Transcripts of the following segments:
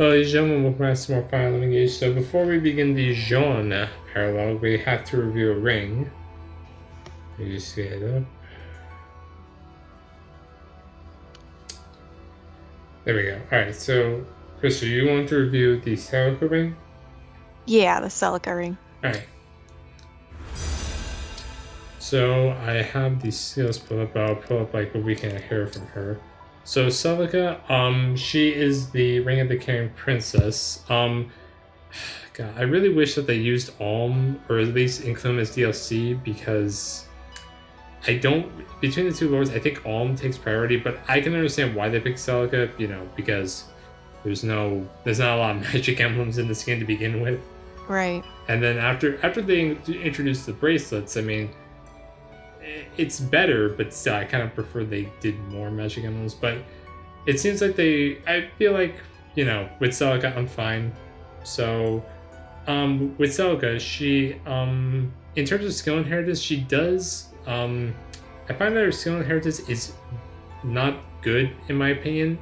Ladies and gentlemen, welcome back to more Final Engage. So before we begin the Jean parallel, we have to review a ring. Let me just see it up. There we go. Alright, so Krista, you want to review the Celica ring? Yeah, the Celica ring. Alright. So I have these skills pulled up, but I'll pull up like what we can hear from her. So Celica, she is the Ring of the Caring Princess. God, I really wish that they used Alm, or at least include him as DLC, because I don't. Between the two lords, I think Alm takes priority, but I can understand why they picked Celica, because there's not a lot of magic emblems in this game to begin with. Right. And then after they introduced the bracelets, I mean, it's better, but still, I kind of prefer they did more magic emblems. But it seems like I feel like, with Celica, I'm fine. So, with Celica, she, in terms of skill inheritance, she does, I find that her skill inheritance is not good, in my opinion.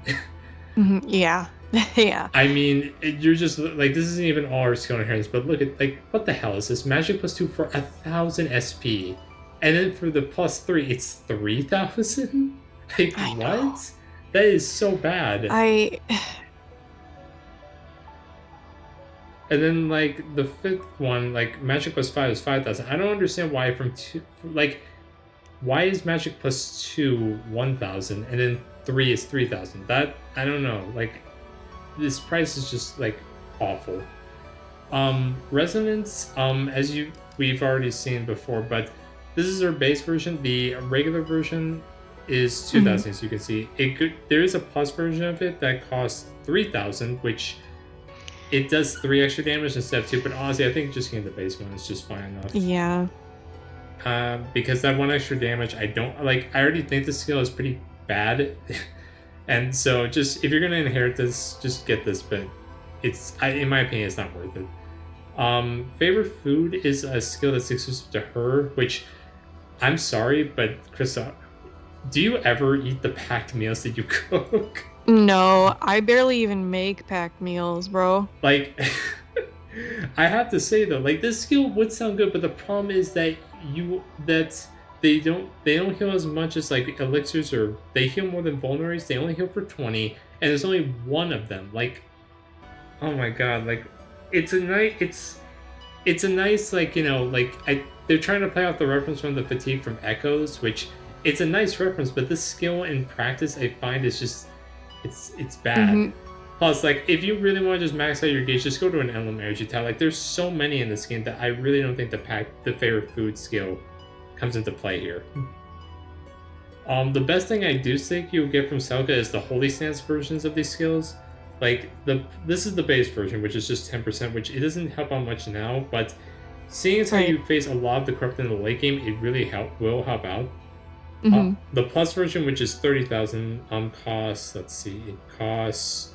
Yeah. Yeah. I mean, you're just, like, this isn't even all her skill inheritance, but look at, like, what the hell is this? Magic plus 2 for 1,000 SP. And then for the plus 3, it's 3,000? Like, I what? know. That is so bad. And then, like, the fifth one, like, Magic plus 5 is 5,000. I don't understand why why is Magic plus 2 1,000 and then 3 is 3,000? That, I don't know. Like, this price is just, like, awful. Resonance, we've already seen before, but this is our base version. The regular version is 2,000, as you can see. There is a plus version of it that costs 3,000, which it does 3 extra damage instead of 2. But honestly, I think just getting the base one is just fine enough. Yeah. Because that 1 extra damage, I don't like. I already think the skill is pretty bad, and so just if you're gonna inherit this, just get this. But in my opinion, it's not worth it. Favorite food is a skill that's exclusive to her, which I'm sorry, but Krista, do you ever eat the packed meals that you cook? No, I barely even make packed meals, bro. Like, I have to say though, like, this skill would sound good, but the problem is that they don't heal as much as like elixirs, or they heal more than vulneraries. They only heal for 20, and there's only one of them. Like, oh my god, like, it's a nice, like, they're trying to play off the reference from the fatigue from Echoes, which it's a nice reference, but this skill in practice I find is just it's bad. Plus, like, if you really want to just max out your gauge, just go to an Emblem energy tile. Like, there's so many in this game that I really don't think the favorite food skill comes into play here. The best thing I do think you'll get from Celica is the Holy Stance versions of these skills. Like, this is the base version, which is just 10%, which it doesn't help out much now, but seeing as how you face a lot of the corrupt in the late game, it really will help out. The plus version, which is 30,000, costs, let's see, it costs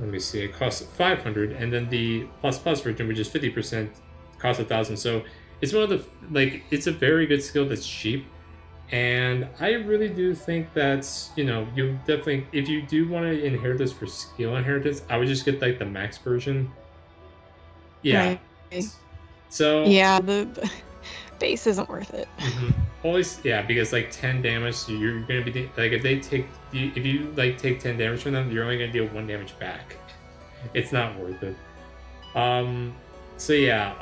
500, and then the plus version, which is 50%, costs 1,000. So it's one of the, like, it's a very good skill that's cheap. And I really do think that, you definitely, if you do want to inherit this for skill inheritance, I would just get, like, the max version. Yeah. Right. So. Yeah, the base isn't worth it. Always, yeah, because, like, 10 damage, you're going to be, like, if you take 10 damage from them, you're only going to deal 1 damage back. It's not worth it. So yeah,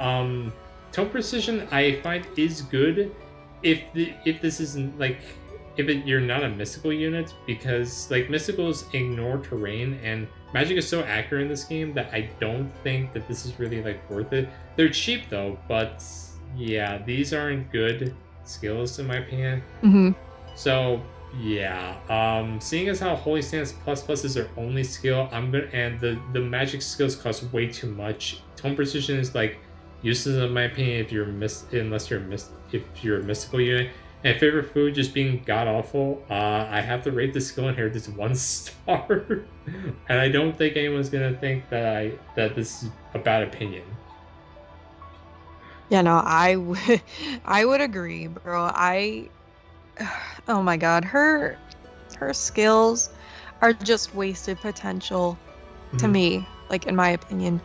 tone precision I find is good if this isn't, like, you're not a mystical unit, because, like, mysticals ignore terrain, and magic is so accurate in this game that I don't think that this is really, like, worth it. They're cheap though, but yeah, these aren't good skills in my opinion. So yeah, seeing as how Holy Stance plus is their only skill, and the magic skills cost way too much. Tone precision is, like, useless in my opinion if you're a mystical unit. And favorite food just being god awful, I have to rate the skill inheritance 1 star, and I don't think anyone's gonna think that this is a bad opinion. Yeah, no, I would agree, bro. Oh my god, her skills are just wasted potential to Mhm. me, like in my opinion.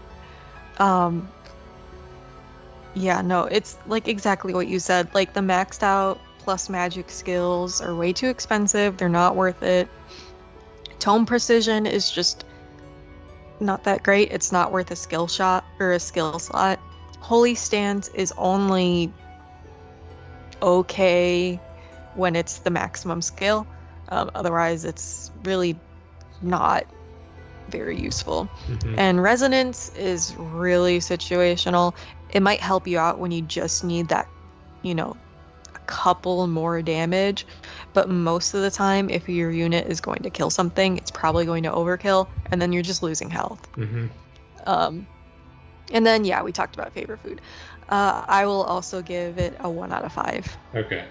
Um, yeah, no, it's like exactly what you said. Like the maxed out plus magic skills are way too expensive. They're not worth it. Tome precision is just not that great. It's not worth a skill shot or a skill slot. Holy Stance is only okay when it's the maximum skill. Otherwise, it's really not very useful. Mhm. And Resonance is really situational. It might help you out when you just need that, a couple more damage. But most of the time, if your unit is going to kill something, it's probably going to overkill, and then you're just losing health. Mhm. Um, and then, yeah, we talked about favorite food. I will also give it a 1 out of 5. Okay.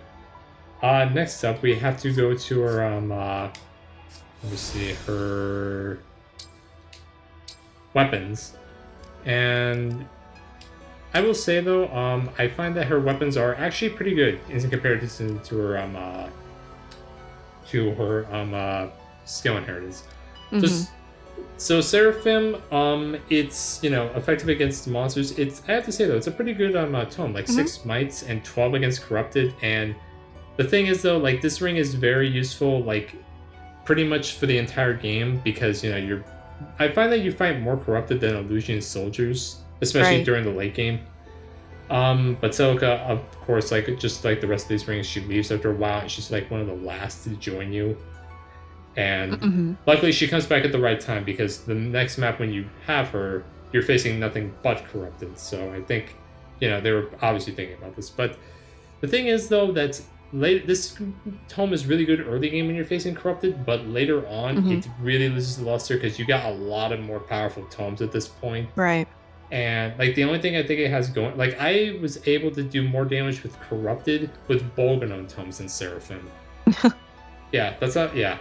Next up, we have to go to her. Let me see her weapons, and I will say though, I find that her weapons are actually pretty good in comparison to her skill inheritance. Hmm. Just so Seraphim, it's effective against monsters. It's I have to say though, it's a pretty good tome, like Hmm. 6 mites and 12 against corrupted. And the thing is though, like this ring is very useful, like pretty much for the entire game because you're. I find that you fight more corrupted than illusion soldiers, especially Right. during the late game. But Celica, of course, like just like the rest of these rings, she leaves after a while, and she's like one of the last to join you. And Hmm. luckily, she comes back at the right time because the next map, when you have her, you're facing nothing but corrupted. So I think, they were obviously thinking about this. But the thing is, though, that this tome is really good early game when you're facing corrupted, but later on, Hmm. it really loses luster because you got a lot of more powerful tomes at this point. Right. And like the only thing I think it has going, like I was able to do more damage with corrupted with Bolganon tomes than Seraphim. Yeah, that's not. Yeah,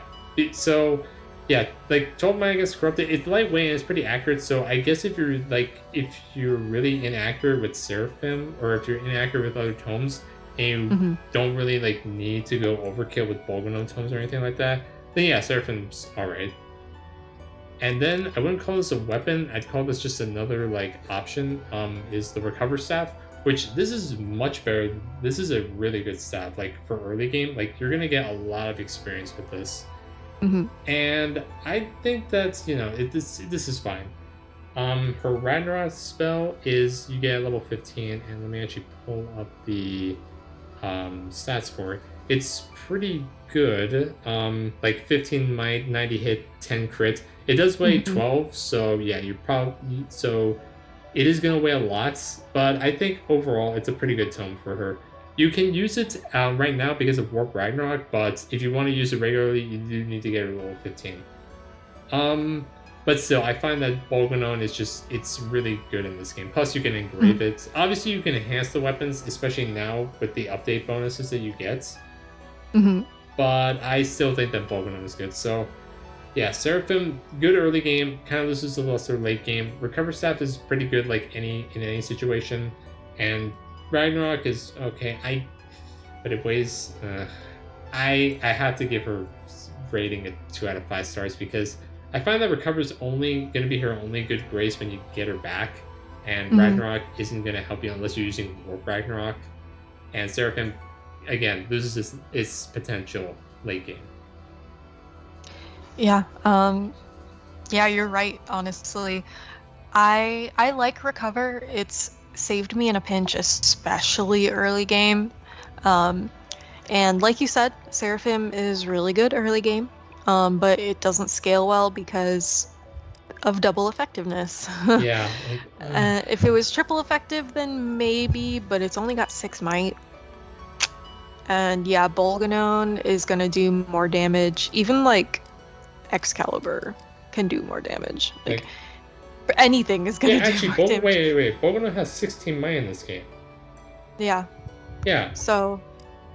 so yeah, like 12 mana against corrupted, it's lightweight and it's pretty accurate. So I guess if you're really inaccurate with Seraphim or if you're inaccurate with other tomes and you Hmm. don't really like need to go overkill with Bolganon tomes or anything like that, then yeah, Seraphim's all right. And then I wouldn't call this a weapon. I'd call this just another like option. Is the recover staff, which this is much better. This is a really good staff. Like for early game, like you're gonna get a lot of experience with this. Hmm. And I think that's this is fine. Her Ragnarok spell is you get level 15, and let me actually pull up the stats for it. It's pretty good. Like 15 might, 90 hit, 10 crit. It does weigh Hmm. 12, so yeah, you probably so it is gonna weigh a lot. But I think overall it's a pretty good tome for her. You can use it right now because of Warp Ragnarok, but if you want to use it regularly, you do need to get her level 15. Um, but still, I find that Bolganon is it's really good in this game. Plus, you can Hmm. engrave it. Obviously, you can enhance the weapons, especially now with the update bonuses that you get. Hmm. But I still think that Bolganon is good. So, yeah, Seraphim, good early game, kind of loses the luster late game. Recover Staff is pretty good, like in any situation. And Ragnarok is okay. But it weighs. I have to give her rating a 2 out of 5 stars because I find that Recover's only going to be her only good grace when you get her back, and Hmm. Ragnarok isn't going to help you unless you're using Warp Ragnarok. And Seraphim, again, loses its potential late game. Yeah. Yeah, you're right, honestly. I like recover. It's saved me in a pinch, especially early game. Um, and like you said, Seraphim is really good early game. But it doesn't scale well because of double effectiveness. Yeah, like If it was triple effective, then maybe, but it's only got 6 might. And yeah, Bolganon is gonna do more damage. Even like Excalibur can do more damage. Like like anything is yeah. gonna do Actually, more damage. wait. Bolganon has 16 mana in this game. Yeah. Yeah, So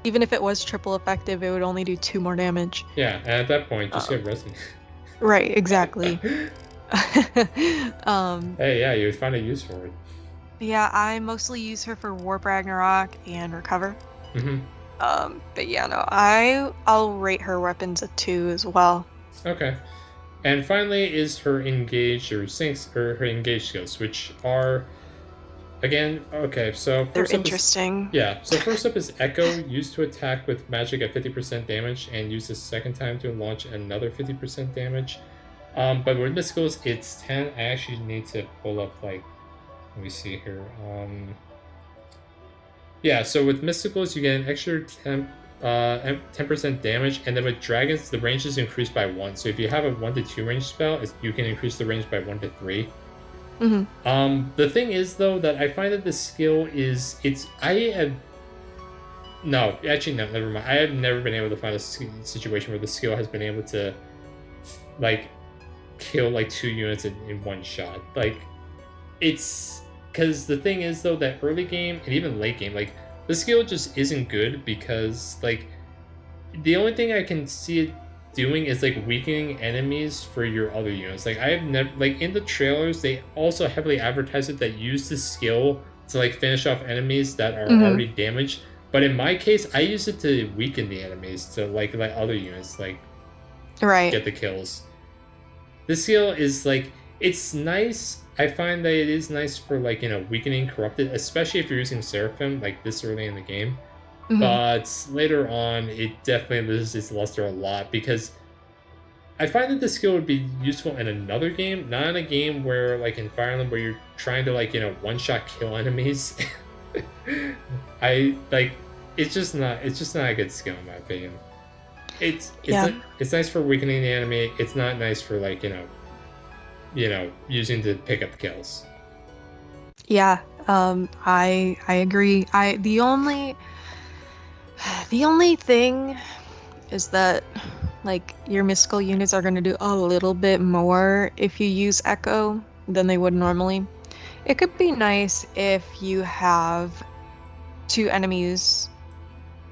even if it was triple effective, it would only do 2 more damage. yeah. And at that point, just Um, get Resin. right, exactly. Hey, yeah, you would find a use for it. Yeah, I mostly use her for Warp Ragnarok and Recover. Mm-hmm. But yeah, no, I'll rate her weapons a 2 as well. Okay. And finally is her engage or sinks or her engage skills, which are again okay. So They're first up is interesting. yeah. So first up is Echo, used to attack with magic at 50% damage, and use the second time to launch another 50% damage. But with Mysticals, it's 10. I actually need to pull up like let me see here. Yeah, so with Mysticals, you get an extra 10% damage, and then with Dragons, the range is increased by 1. So if you have a 1 to 2 range spell, you can increase the range by 1 to 3. The thing is, though, that I find that the skill is, no, actually, no, never mind. I have never been able to find a situation where the skill has been able to, like, kill, like, 2 units in one shot. Like, it's because the thing is though that early game and even late game, like the skill just isn't good because like the only thing I can see it doing is like weakening enemies for your other units. Like I have never like in the trailers they also heavily advertise it that use the skill to like finish off enemies that are already damaged. But in my case, I use it to weaken the enemies to like let other units like get the kills. This skill is like it's nice. I find that it is nice for like weakening corrupted, especially if you're using Seraphim like this early in the game. But later on, it definitely loses its luster a lot because I find that this skill would be useful in another game, not in a game where like in Fire Emblem where you're trying to like one-shot kill enemies. I like it's just not a good skill in my opinion. It's nice for weakening the enemy. It's not nice for like using to pick up kills. Yeah, I agree. The only thing is that like your mystical units are going to do a little bit more if you use Echo than they would normally. It could be nice if you have 2 enemies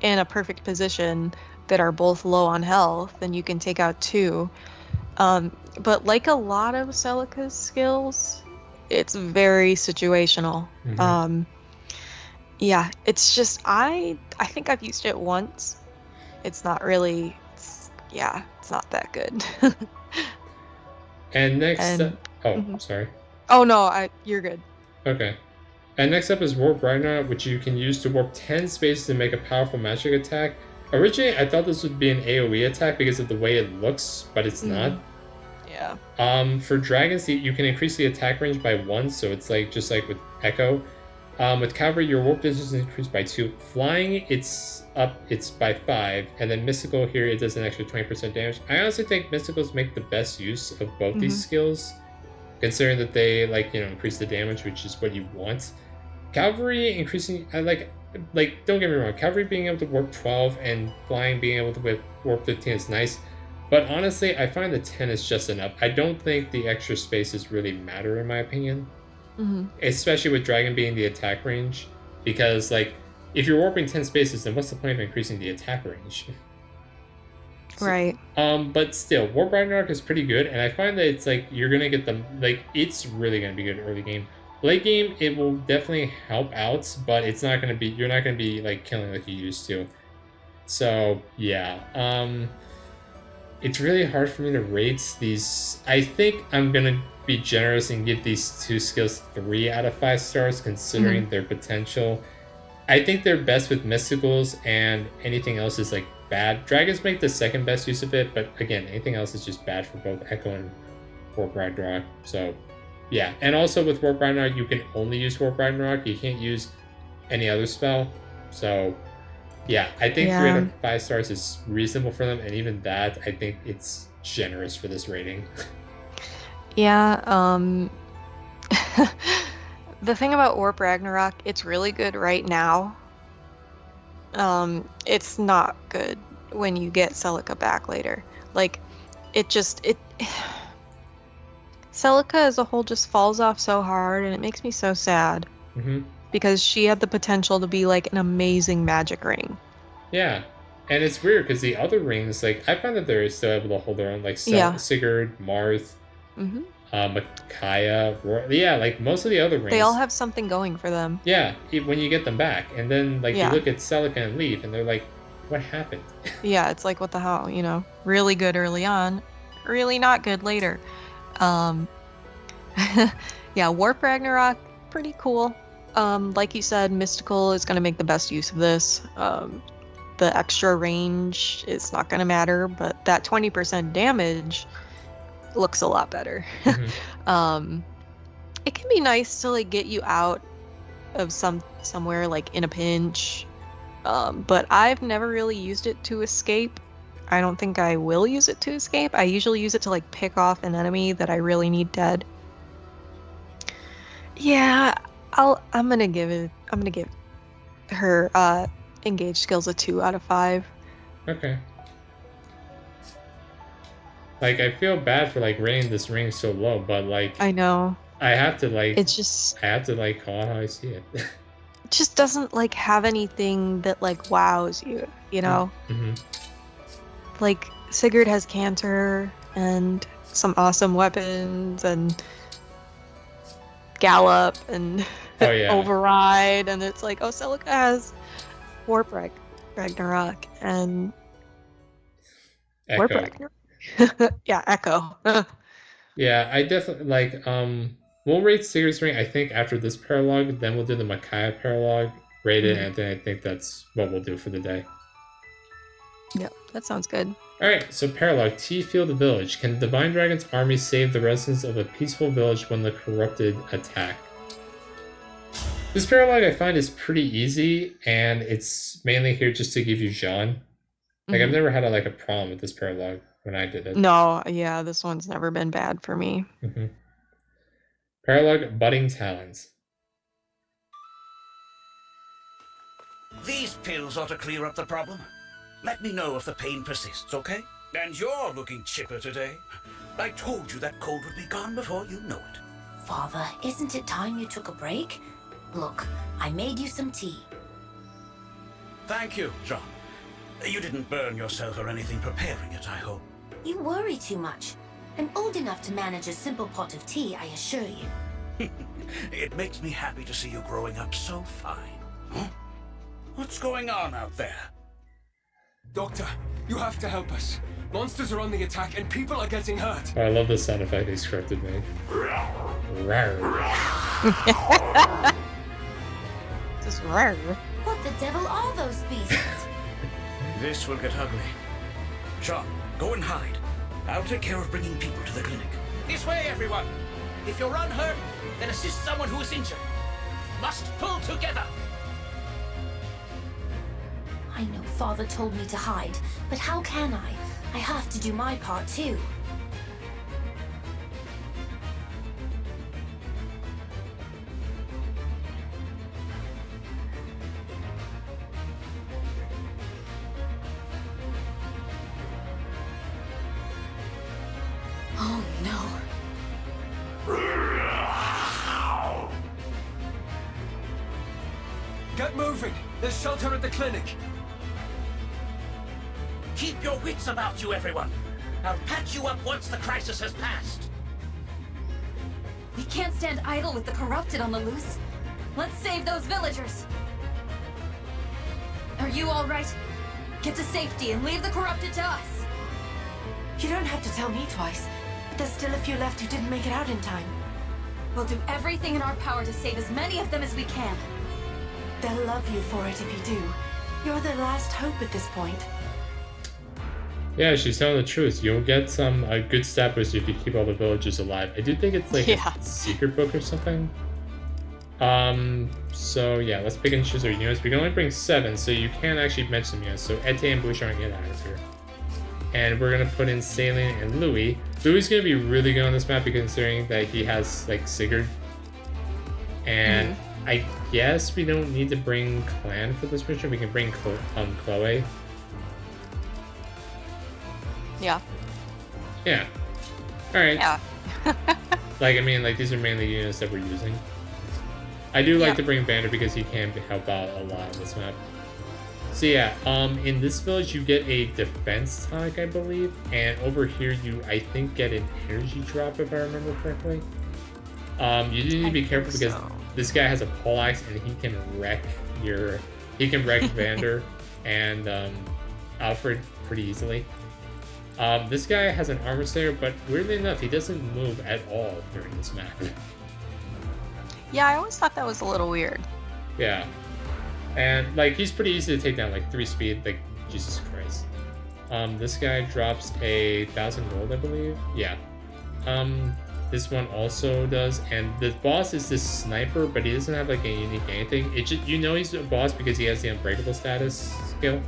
in a perfect position that are both low on health, then you can take out 2. But like a lot of Celica's skills, it's very situational. Yeah, it's just I think I've used it once. It's not really it's not that good. And next sorry. Oh no, you're good. Okay. And next up is Warp Ragnarok, which you can use to warp 10 spaces to make a powerful magic attack. Originally, I thought this would be an AoE attack because of the way it looks, but it's not. Yeah. For dragons, you can increase the attack range by 1, so it's like just like with Echo. With Cavalry, your warp distance is increased by 2. Flying, it's by 5, and then Mystical here, it does an extra 20% damage. I honestly think Mysticals make the best use of both these skills, considering that they increase the damage, which is what you want. Cavalry increasing, I like don't get me wrong, Cavalry being able to warp 12 and Flying being able to warp 15 is nice. But honestly, I find the 10 is just enough. I don't think the extra spaces really matter in my opinion. Especially with Dragon being the attack range. Because, like, if you're warping 10 spaces, then what's the point of increasing the attack range? Right. But still, Warp Ragnarok is pretty good, and I find that it's like, you're gonna get them, like, it's really gonna be good early game. Late game, it will definitely help out, but it's not gonna be, you're not gonna be, like, killing like you used to. So, yeah. It's really hard for me to rate these. I think I'm gonna be generous and give these 2 skills 3 out of 5 stars, considering their potential. I think they're best with Mysticals, and anything else is like bad. Dragons make the second best use of it, but again, anything else is just bad for both Echo and Warp Ragnarok. So, yeah. And also with Warp Ragnarok, you can only use Warp Ragnarok. You can't use any other spell. So, yeah, I think 3 out of 5 stars is reasonable for them, and even that, I think it's generous for this rating. Yeah, the thing about Warp Ragnarok, it's really good right now. It's not good when you get Celica back later. Like, Celica as a whole just falls off so hard, and it makes me so sad. Because she had the potential to be like an amazing magic ring. Yeah, and it's weird because the other rings, like, I find that they're still able to hold their own, like Sigurd, Marth, Micaiah, yeah, like most of the other rings. They all have something going for them. Yeah, when you get them back, and then like you look at Celica and Leaf, and they're like, "What happened?" Yeah, it's like, what the hell, really good early on, really not good later. Um, yeah, Warp Ragnarok, pretty cool. Like you said, Mystical is going to make the best use of this. The extra range is not going to matter, but that 20% damage looks a lot better. Mhm. It can be nice to like get you out of somewhere like in a pinch. But I've never really used it to escape. I don't think I will use it to escape. I usually use it to like pick off an enemy that I really need dead. Yeah, I'm gonna give her engage skills a 2 out of 5. Okay. Like, I feel bad for like rating this ring so low, but like I know. I have to like It's just I have to like call it how I see it. it just doesn't like have anything that like wows you, you know? Mm-hmm. Like Sigurd has cancer and some awesome weapons and gallop and Oh yeah. override, and it's like, oh, Celica has Warp Ragnarok and Warp Echo. Ragnarok. Yeah, Echo. Yeah, I definitely like we'll rate Sigurd's ring I think after this paralogue, then we'll do the Micaiah paralogue, rate it, and then I think that's what we'll do for the day. Yep, that sounds good. Alright, so paralogue, T-Field Village. Can the Divine Dragon's army save the residents of a peaceful village when the corrupted attack? This paralogue I find is pretty easy, and it's mainly here just to give you Jean. Like I've never had a problem with this paralogue when I did it. No, yeah, this one's never been bad for me. Paralogue, Budding Talons. These pills ought to clear up the problem. Let me know if the pain persists, okay? And you're looking chipper today. I told you that cold would be gone before you know it. Father, isn't it time you took a break? Look, I made you some tea. Thank you, Jean. You didn't burn yourself or anything preparing it, I hope. You worry too much. I'm old enough to manage a simple pot of tea, I assure you. It makes me happy to see you growing up so fine. Huh? What's going on out there? Doctor, you have to help us. Monsters are on the attack and people are getting hurt. Oh, I love the sound effect he's corrected me. Just rare. What the devil are those beasts? This will get ugly. Jean, go and hide. I'll take care of bringing people to the clinic. This way, everyone! If you're unhurt, then assist someone who is injured. Must pull together! I know Father told me to hide, but how can I? I have to do my part too. Oh no. Get moving! There's shelter at the clinic! Keep your wits about you, everyone. I'll patch you up once the crisis has passed. We can't stand idle with the corrupted on the loose. Let's save those villagers. Are you all right? Get to safety and leave the corrupted to us. You don't have to tell me twice, but there's still a few left who didn't make it out in time. We'll do everything in our power to save as many of them as we can. They'll love you for it if you do. You're their last hope at this point. Yeah, she's telling the truth. You'll get some good stat boost if you keep all the villagers alive. I do think it's like a secret book or something. So yeah, let's pick and choose our units. We can only bring 7, so you can actually mention them units. So Ete and Bouchard get out of here. And we're gonna put in Saline and Louis. Louis gonna be really good on this map considering that he has like Sigurd. And I guess we don't need to bring Clan for this mission. We can bring Chloe. Yeah. Yeah. Alright. Yeah. Like, I mean, like, these are mainly units that we're using. I do like to bring Vander because he can help out a lot on this map. So yeah, in this village you get a defense tonic, I believe. And over here you, I think, get an energy drop if I remember correctly. You do need to be careful because this guy has a poleaxe and he can wreck Vander and Alfred pretty easily. This guy has an armor slayer, but weirdly enough, he doesn't move at all during this map. Yeah, I always thought that was a little weird. Yeah. And, like, he's pretty easy to take down, like, 3 speed, like, Jesus Christ. This guy drops 1,000 gold, I believe. Yeah. This one also does, and the boss is this sniper, but he doesn't have, like, a unique anything. It just, you know he's a boss because he has the unbreakable status skill.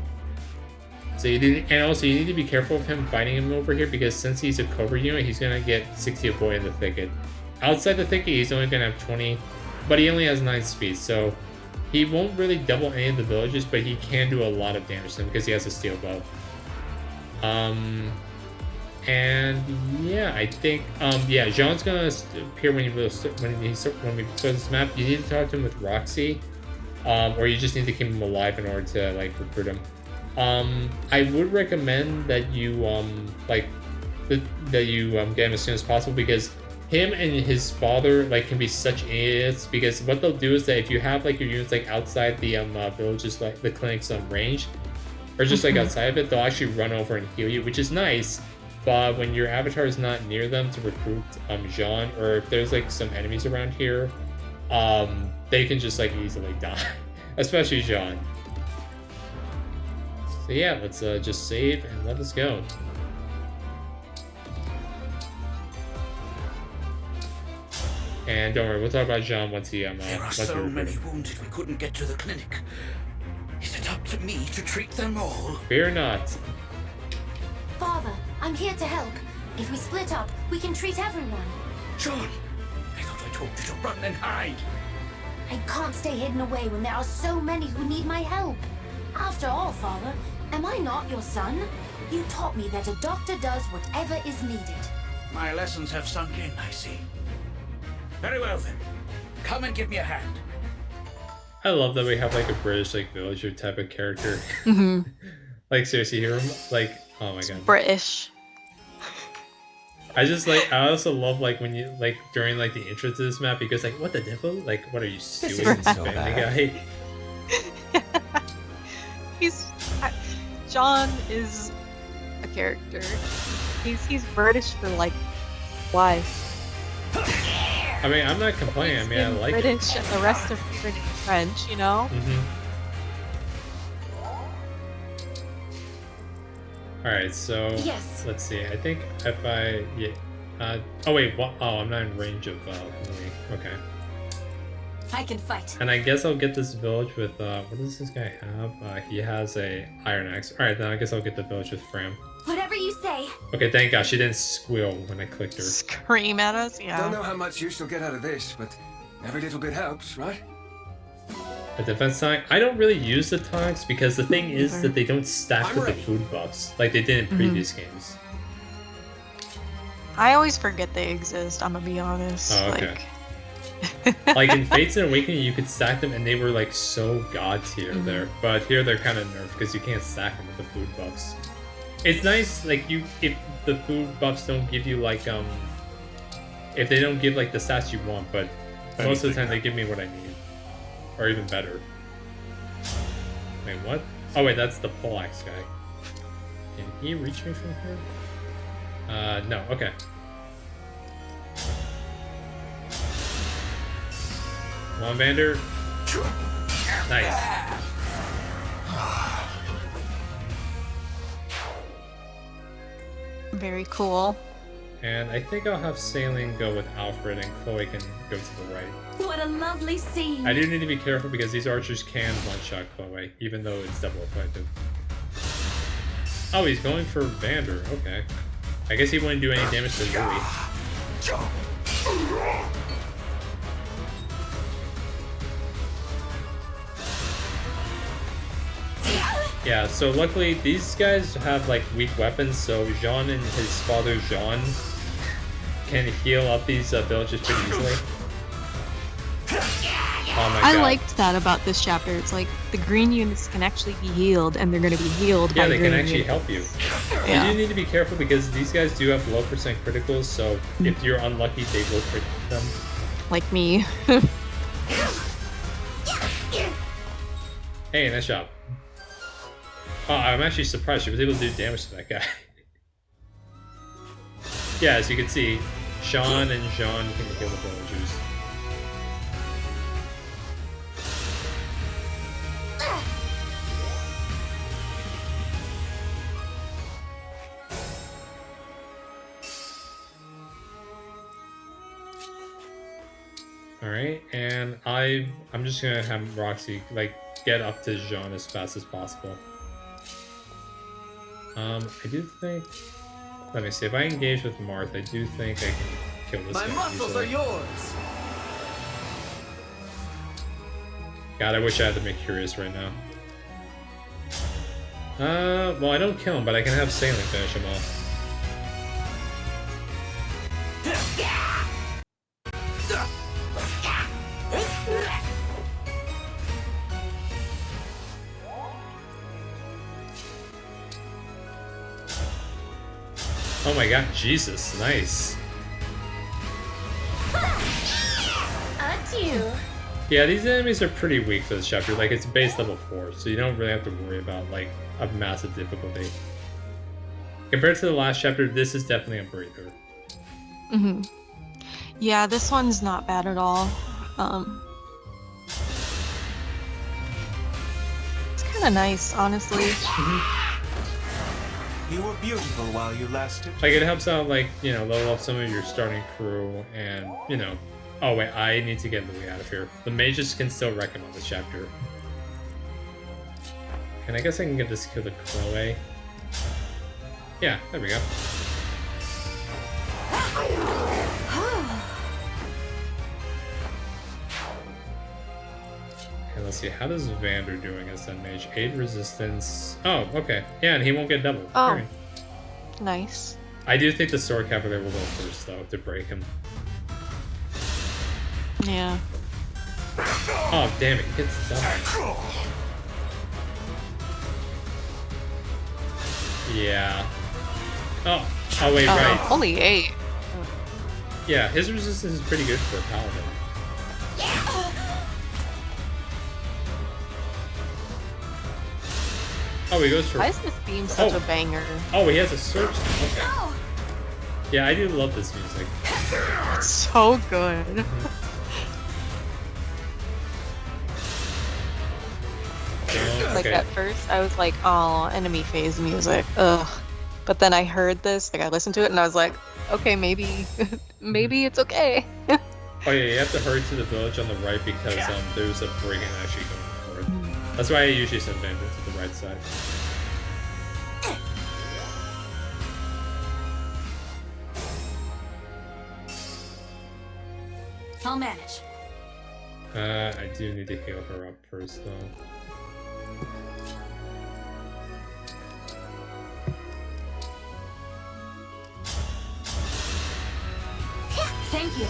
So you need, and also you need to be careful of him fighting him over here because since he's a Cobra unit, he's gonna get 60 a boy in the thicket. Outside the thicket, he's only gonna have 20, but he only has 9 speed, so he won't really double any of the villages, but he can do a lot of damage to them because he has a steel bow. And yeah, I think yeah, Jean's gonna appear when we start this map. You need to talk to him with Roxy, or you just need to keep him alive in order to like recruit him. I would recommend that you get him as soon as possible because him and his father like can be such idiots because what they'll do is that if you have like your units like outside the villages like the clinic's range or just like outside of it, they'll actually run over and heal you, which is nice. But when your avatar is not near them to recruit Jean, or if there's like some enemies around here, they can just like easily die, especially Jean. So yeah, let's just save and let us go. And don't worry, we'll talk about Jean once he There are so many wounded we couldn't get to the clinic. Is it up to me to treat them all? Fear not. Father, I'm here to help. If we split up, we can treat everyone. John, I thought I told you to run and hide. I can't stay hidden away when there are so many who need my help. After all, Father, am I not your son? You taught me that a doctor does whatever is needed. My lessons have sunk in, I see. Very well then. Come and give me a hand. I love that we have like a British like villager type of character. Like seriously, hear him like, oh my god. British. I just like, I also love like when you like during like the intro to this map, he goes like, what the devil? Like, what are you doing, isn't so Family bad. Guy? John is a character. He's British for like life. I mean, I'm not complaining. I mean, I like it. British and the rest of British French, you know. All right, so Yes. let's see. I think if I oh wait, what? Oh, I'm not in range of Louis. Okay. I can fight. And I guess I'll get this village with what does this guy have? He has a iron axe. All right, then I guess I'll get the village with Fram. Whatever you say. Okay, thank God she didn't squeal when I clicked her. Scream at us, yeah. Don't know how much use you'll get out of this, but every little bit helps, right? A defense tonic. I don't really use the tonics because the thing is that they don't stack with the food buffs like they did in previous games. I always forget they exist. I'm gonna be honest. Oh, okay. Like in Fates and Awakening, you could stack them and they were like so god tier there. But here they're kind of nerfed because you can't stack them with the food buffs. It's nice, like if the food buffs don't give you like if they don't give like the stats you want, but most of the time they give me what I need, or even better. Wait, what? Oh wait, that's the poleaxe guy. Can he reach me from here? No. Okay. Come on, Vander. Nice. Very cool. And I think I'll have Sailing go with Alfred and Chloe can go to the right. What a lovely scene. I do need to be careful because these archers can one-shot Chloe, even though it's double effective. Oh, he's going for Vander. Okay. I guess he wouldn't do any damage to Louis. Yeah, so luckily these guys have like weak weapons, so Jean and his father Jean can heal up these villages pretty easily. Oh my I god. liked that about this chapter. It's like the green units can actually be healed, and they're going to be healed Yeah, by they green can actually units. help you. Yeah. You do need to be careful because these guys do have low percent criticals, so if you're unlucky, they will crit them. Like me. Hey, nice job. Oh, I'm actually surprised she was able to do damage to that guy. Yeah, as you can see, Sean and Jean can kill the villagers. Alright, and I'm just gonna have Roxy like get up to Jean as fast as possible. I do think, let me see, if I engage with Marth, I do think I can kill this My guy muscles easily. are yours. God, I wish I had the Mercurius right now. Well, I don't kill him, but I can have Sailing finish him off. Oh my god, Jesus, nice. Adieu. Yeah, these enemies are pretty weak for this chapter. Like, it's base level 4, so you don't really have to worry about, like, a massive difficulty. Compared to the last chapter, this is definitely a breather. Mm-hmm. Yeah, this one's not bad at all. It's kind of nice, honestly. You were beautiful while you lasted. Like, it helps out, like, you know, level up some of your starting crew, and, you know... Oh, wait, I need to get Louis out of here. The mages can still wreck him on this chapter. And I guess I can get this kill to Chloe. Yeah, there we go. Okay, let's see. How does Vander doing as that mage? 8 resistance. Oh, okay. Yeah, and he won't get double. Oh. Alright. Nice. I do think the Sword Cavalier will go first, though, to break him. Yeah. Oh, damn it. He gets double. Yeah. Oh, wait, right. Only 8. Yeah, his resistance is pretty good for a paladin. Oh, he goes for... Why is this theme such Oh. a banger? Oh, he has a search. Okay. Yeah, I do love this music. It's so good. Like, Okay. at first, I was like, oh, enemy phase music. Ugh. But then I heard this, like, I listened to it, and I was like, okay, maybe, maybe it's okay. Oh yeah, you have to hurry to the village on the right because there's a brigand actually going forward. That's why I usually send Vander to the right side. I'll manage. I do need to heal her up first though. Thank you.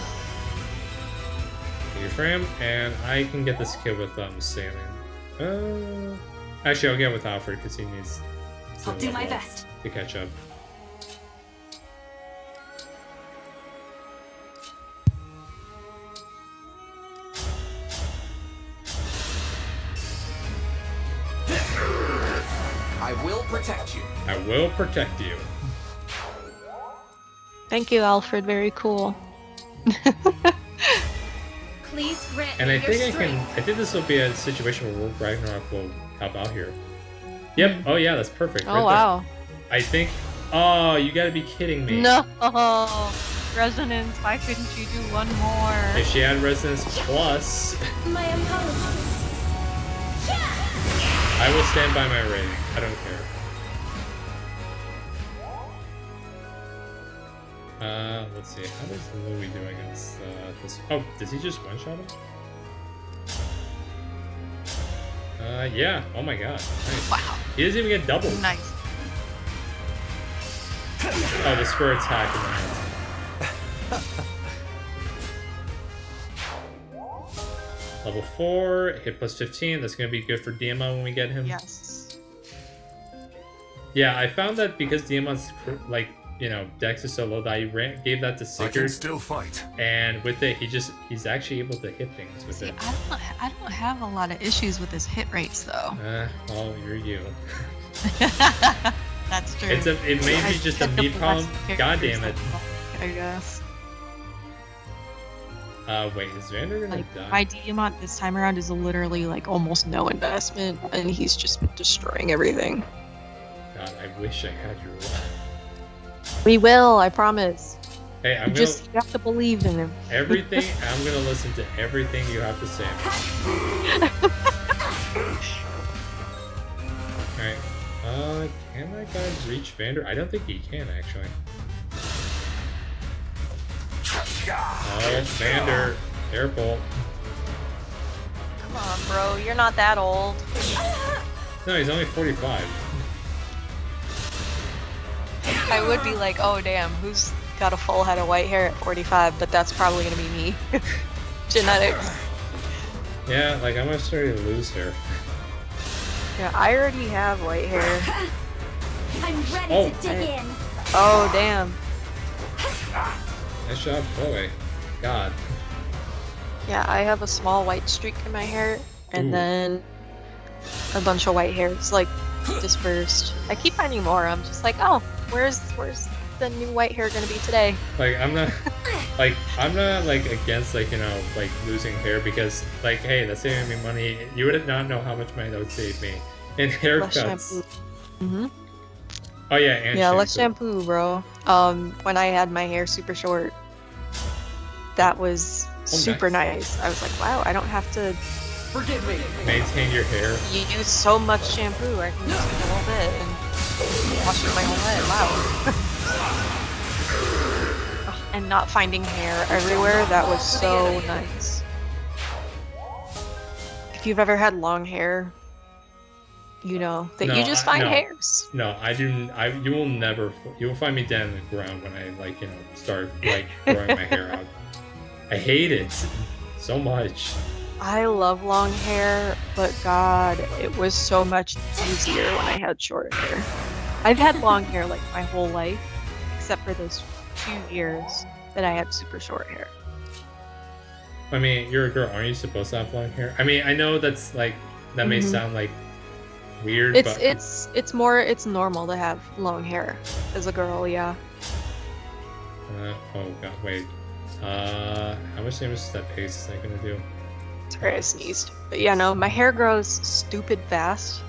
Thank you for him, and I can get this kill with Sailing. Actually, I'll get with Alfred because he needs to I'll do my level up best. to catch up. I will protect you. I will protect you. Thank you, Alfred. Very cool. Please grant And me I your think I strength. think this will be a situation where Wolf Ragnarok will help out here. Yep. Oh yeah, that's perfect. Oh, right wow. There. I think. Oh, you gotta be kidding me. No! Resonance, why couldn't you do one more? If she had Resonance Plus, My apologies. I will stand by my rating. I don't care. Let's see. How does Louis do against this? Oh, does he just one-shot him? Yeah. Oh my god. Nice. Wow. He doesn't even get double. Nice. Oh, the spur attack in the end. Level 4, hit plus 15. That's going to be good for Diamond when we get him. Yes. Yeah, I found that because Diamond's, like, you know, Dex is so low that I gave that to I can Sigurd. still fight. And with it, he's actually able to hit things with See, it. I don't have a lot of issues with his hit rates, though. Well, you're you. That's true. It may be just a picked up me less problem. God characters damn it. than- I guess. Wait, is Vander gonna Like die? my Diamond this time around is literally like almost no investment, and he's just been destroying everything. God, I wish I had your luck. We will, I promise. Hey, I'm You gonna have to believe in him. everything. I'm gonna listen to everything you have to say. Alright. Can that guy reach Vander? I don't think he can actually. Oh, Vander, careful. Come on, bro. You're not that old. No, he's only 45. I would be like, oh damn, who's got a full head of white hair at 45? But that's probably gonna be me. Genetics. Yeah, like I'm starting to lose hair. Yeah, I already have white hair. I'm ready Oh. to dig in. Oh damn. Nice job, boy. God. Yeah, I have a small white streak in my hair, and Ooh. then a bunch of white hairs like dispersed. I keep finding more. I'm just like, oh, where's the new white hair gonna be today? Like I'm not like against like like losing hair because like hey, that's saving me money. You would not know how much money that would save me. And Less haircuts. shampoo. Mhm. Oh yeah, and Yeah, less shampoo. shampoo, bro. When I had my hair super short, that was super nice. I was like, wow, I don't have to Forgive me. Maintain your hair. use so much shampoo. I can use a little bit and wash my whole head. Wow. Ugh, and not finding hair everywhere, that was so nice. If you've ever had long hair, you know that No, you just find no. hairs. No, I do. You will never. You will find me down on the ground when I start like growing my hair out. I hate it so much. I love long hair, but God, it was so much easier when I had short hair. I've had long hair like my whole life, except for those 2 years that I had super short hair. I mean, you're a girl. Aren't you supposed to have long hair? I mean, I know that's like that may sound like weird, but It's normal to have long hair as a girl, yeah. oh god, wait. How much damage is that paste gonna do? Sorry, I sneezed. But yeah, no, my hair grows stupid fast.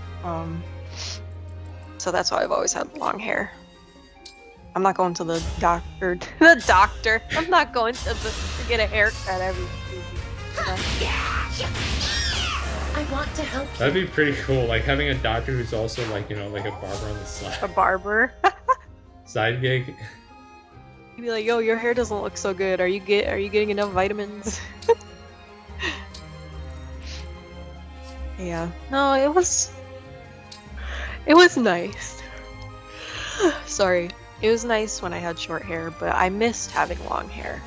So that's why I've always had long hair. I'm not going to the doctor. The doctor. I'm not going to get a haircut every week. I want to help you. That'd be pretty cool. Like having a doctor who's also like like a barber on the A side. barber. Side gig. You'd be like, yo, your hair doesn't look so good. Are you getting enough vitamins? Yeah. No, it was nice. Sorry. It was nice when I had short hair, but I missed having long hair.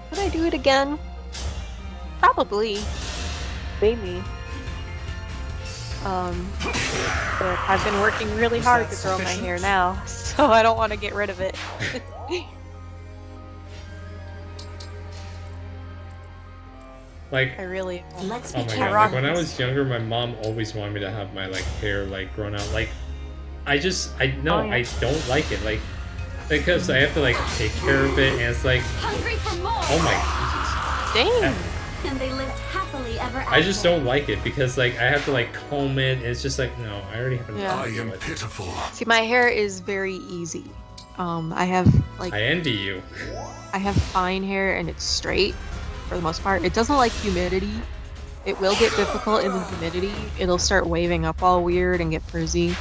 Would I do it again? Probably. Maybe. But I've been working really hard to grow my hair now, so I don't want to get rid of it. Like I really. Let's oh be my god! careful. Like when I was younger, my mom always wanted me to have my hair grown out. Like I Oh, yeah. don't like it. Like because I have to take care of it, and it's like Hungry for more! oh my Jesus. Dang. And they lived happily ever after. I just don't like it because I have to comb it. And it's just no, I already have enough. Yeah. I to do am it. pitiful. See, my hair is very easy. I have I envy you. I have fine hair and it's straight for the most part. It doesn't like humidity. It will get difficult in the humidity. It'll start waving up all weird and get frizzy.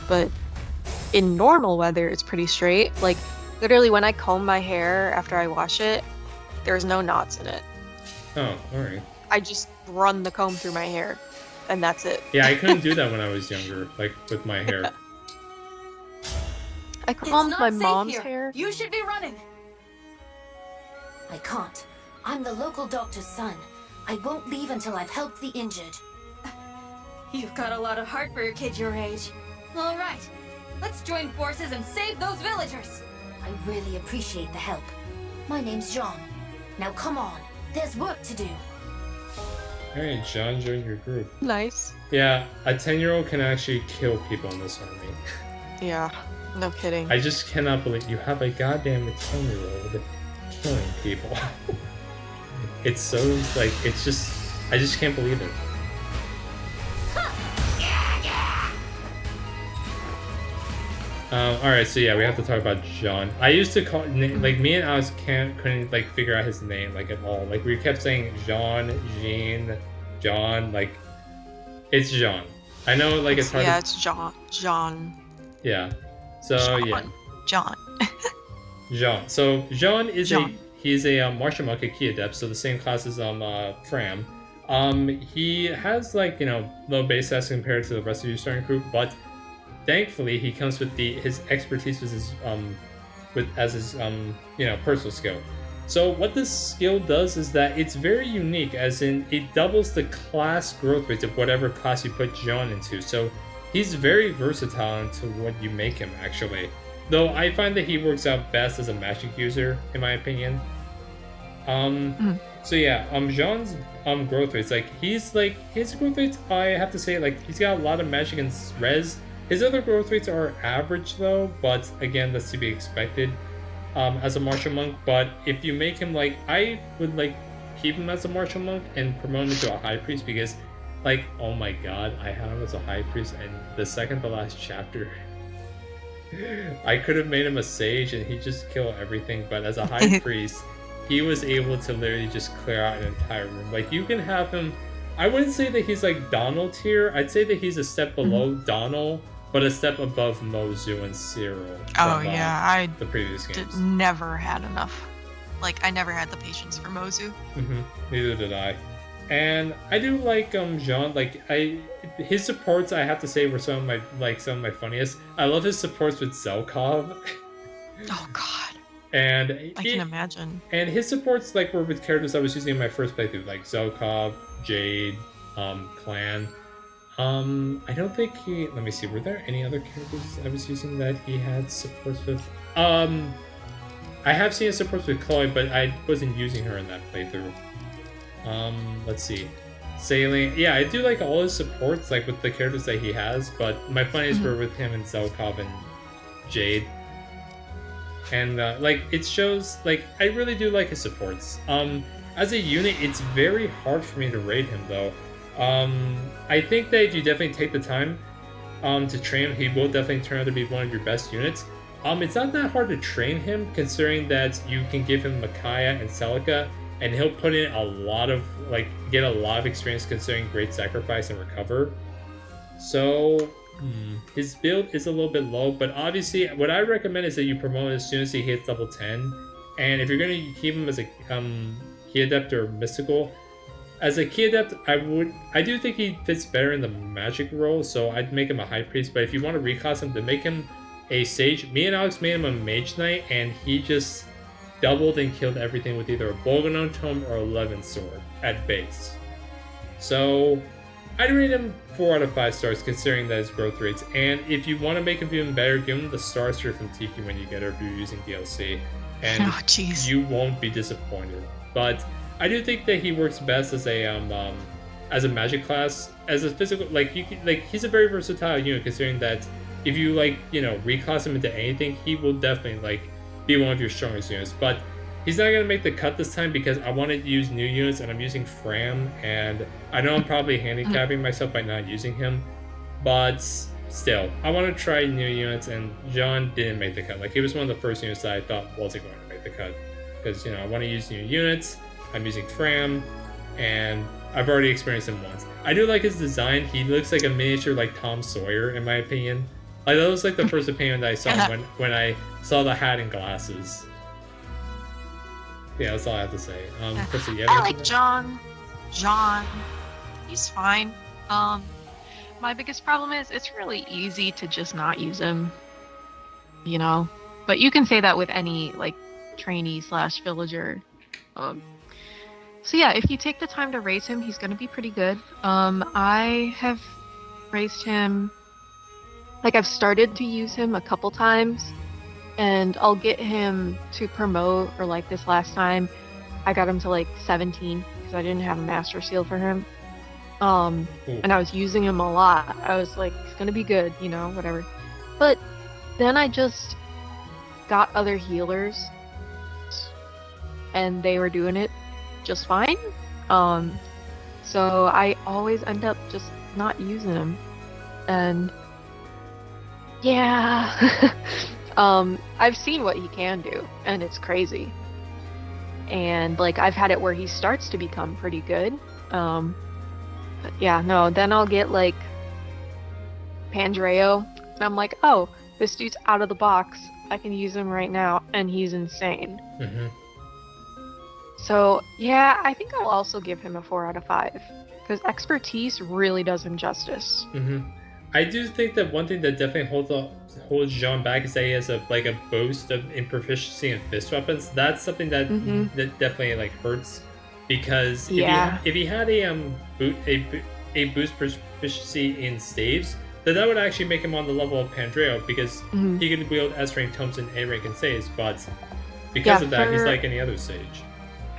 But in normal weather, it's pretty straight. Like literally when I comb my hair after I wash it, there's no knots in it. Oh, alright. I just run the comb through my hair and that's it. Yeah, I couldn't do that when I was younger, with my hair. I It's combed not my safe mom's here. hair. You should be running. I can't. I'm the local doctor's son. I won't leave until I've helped the injured. You've got a lot of heart for a kid your age. All right, let's join forces and save those villagers. I really appreciate the help. My name's John. Now come on. There's work to do. Alright, John, join your group. Nice. Yeah, a 10-year-old can actually kill people in this army. Yeah. No kidding. I just cannot believe you have a goddamn 10-year-old killing people. It's so, like, it's just, I just can't believe it. Alright, so yeah, we have to talk about John. I used to call, like, me and Alex couldn't, like, figure out his name, like, at all. Like, we kept saying Jean, Jean, John, like, it's Jean. I know, like, it's hard Yeah, to... it's John. Yeah. So, John. yeah. John. Jean. So, Jean is Jean. he's a martial monk, a key adept, so the same class as, Fram. He has, like, you know, low base stats compared to the rest of your starting group, but thankfully, he comes with his expertise with his you know, personal skill. So what this skill does is that it's very unique, as in it doubles the class growth rate of whatever class you put John into. So he's very versatile into what you make him, actually. Though I find that he works out best as a magic user, in my opinion. So yeah, Jean's growth rates, like, his growth rates, I have to say, like, he's got a lot of magic and res. His other growth rates are average though, but again, that's to be expected as a martial monk. But if you make him, like, I would, like, keep him as a martial monk and promote him to a high priest, because, like, oh my god, I had him as a high priest, and the second to last chapter, I could have made him a sage and he'd just kill everything, but as a high priest, he was able to literally just clear out an entire room. Like, you can have him, I wouldn't say that he's like Donald tier, I'd say that he's a step below Donald, but a step above Mozu and Cyril from the previous games. Never had enough. Like, I never had the patience for Mozu. Neither did I. And I do like Jean. Like, his supports, I have to say, were some of my funniest. I love his supports with Zelkov. Oh god. And I can imagine. And his supports, like, were with characters I was using in my first playthrough, like Zelkov, Jade, Clan. I don't think he... Let me see. Were there any other characters I was using that he had supports with? I have seen his supports with Chloe, but I wasn't using her in that playthrough. Let's see. Sailing. Yeah, I do like all his supports, like, with the characters that he has, but my funniest were with him and Zelkov and Jade. And, like, it shows... Like, I really do like his supports. As a unit, it's very hard for me to rate him, though. I think that if you definitely take the time to train him, he will definitely turn out to be one of your best units. It's not that hard to train him, considering that you can give him Micaiah and Celica, and he'll put in a lot of, like, get a lot of experience considering Great Sacrifice and Recover. So, his build is a little bit low, but obviously, what I recommend is that you promote him as soon as he hits level 10. And if you're going to keep him as a Key Adept or Mystical, as a Key Adept, I do think he fits better in the magic role, so I'd make him a High Priest. But if you want to reclass him, to make him a Sage, me and Alex made him a Mage Knight, and he just doubled and killed everything with either a Bolganon Tome or a Levin Sword at base. So I'd rate him 4 out of 5 stars, considering that his growth rates. And if you want to make him even better, give him the Star Sphere from Tiki when you get her if you're using DLC. And you won't be disappointed. But I do think that he works best as a magic class, as a physical, like, you can, like, he's a very versatile unit, considering that if you, like, you know, reclass him into anything, he will definitely, like, be one of your strongest units. But he's not gonna make the cut this time because I wanted to use new units, and I'm using Fram, and I know I'm probably handicapping myself by not using him, but still, I want to try new units, and John didn't make the cut. Like, he was one of the first units that I thought wasn't going to make the cut, because, you know, I want to use new units. I'm using Fram, and I've already experienced him once. I do like his design. He looks like a miniature, like, Tom Sawyer, in my opinion. Like, that was, like, the first opinion that I saw when I saw the hat and glasses. Yeah, that's all I have to say. Krista, you have I anything like John. He's fine. My biggest problem is it's really easy to just not use him, you know? But you can say that with any, like, trainee / villager. So yeah, if you take the time to raise him, he's going to be pretty good. I have raised him, like, I've started to use him a couple times, and I'll get him to promote, or like this last time, I got him to like 17 because I didn't have a master seal for him. And I was using him a lot. I was like, he's going to be good, you know, whatever. But then I just got other healers, and they were doing it just fine. So I always end up just not using them, and yeah, I've seen what he can do, and it's crazy. And like I've had it where he starts to become pretty good. But yeah, no, then I'll get like Pandreo, and I'm like, oh, this dude's out of the box. I can use him right now, and he's insane. Mm-hmm. So yeah, I think I'll also give him a 4 out of 5 because expertise really does him justice. Mm-hmm. I do think that one thing that definitely holds Jean back is that he has a boast in proficiency in fist weapons. That's something that that definitely like hurts, because if he had a boost proficiency in staves, then that would actually make him on the level of Pandreo, because he could wield S rank tomes and A rank and saves, but because of that, he's like any other sage.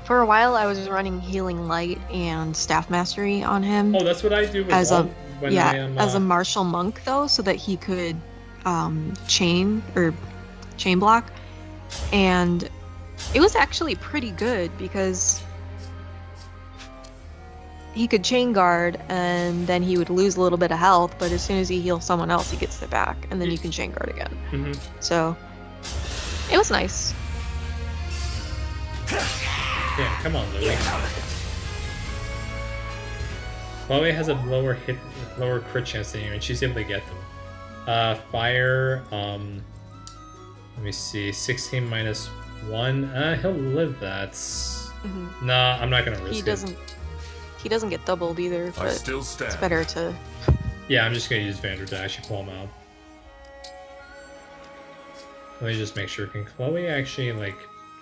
For a while, I was running Healing Light and Staff Mastery on him. Oh, that's what I do with as a martial monk, though, so that he could chain block, and it was actually pretty good because he could chain guard, and then he would lose a little bit of health, but as soon as he heals someone else, he gets it back, and then you can chain guard again. So it was nice. Yeah, come on, Louie. Chloe has a lower crit chance than you, and she's able to get them. Fire, let me see, 16 minus 1. He'll live that. Nah, I'm not gonna risk it. He doesn't get doubled either, but it's better to... Yeah, I'm just gonna use Vander to actually pull him out. Let me just make sure, can Chloe actually, like,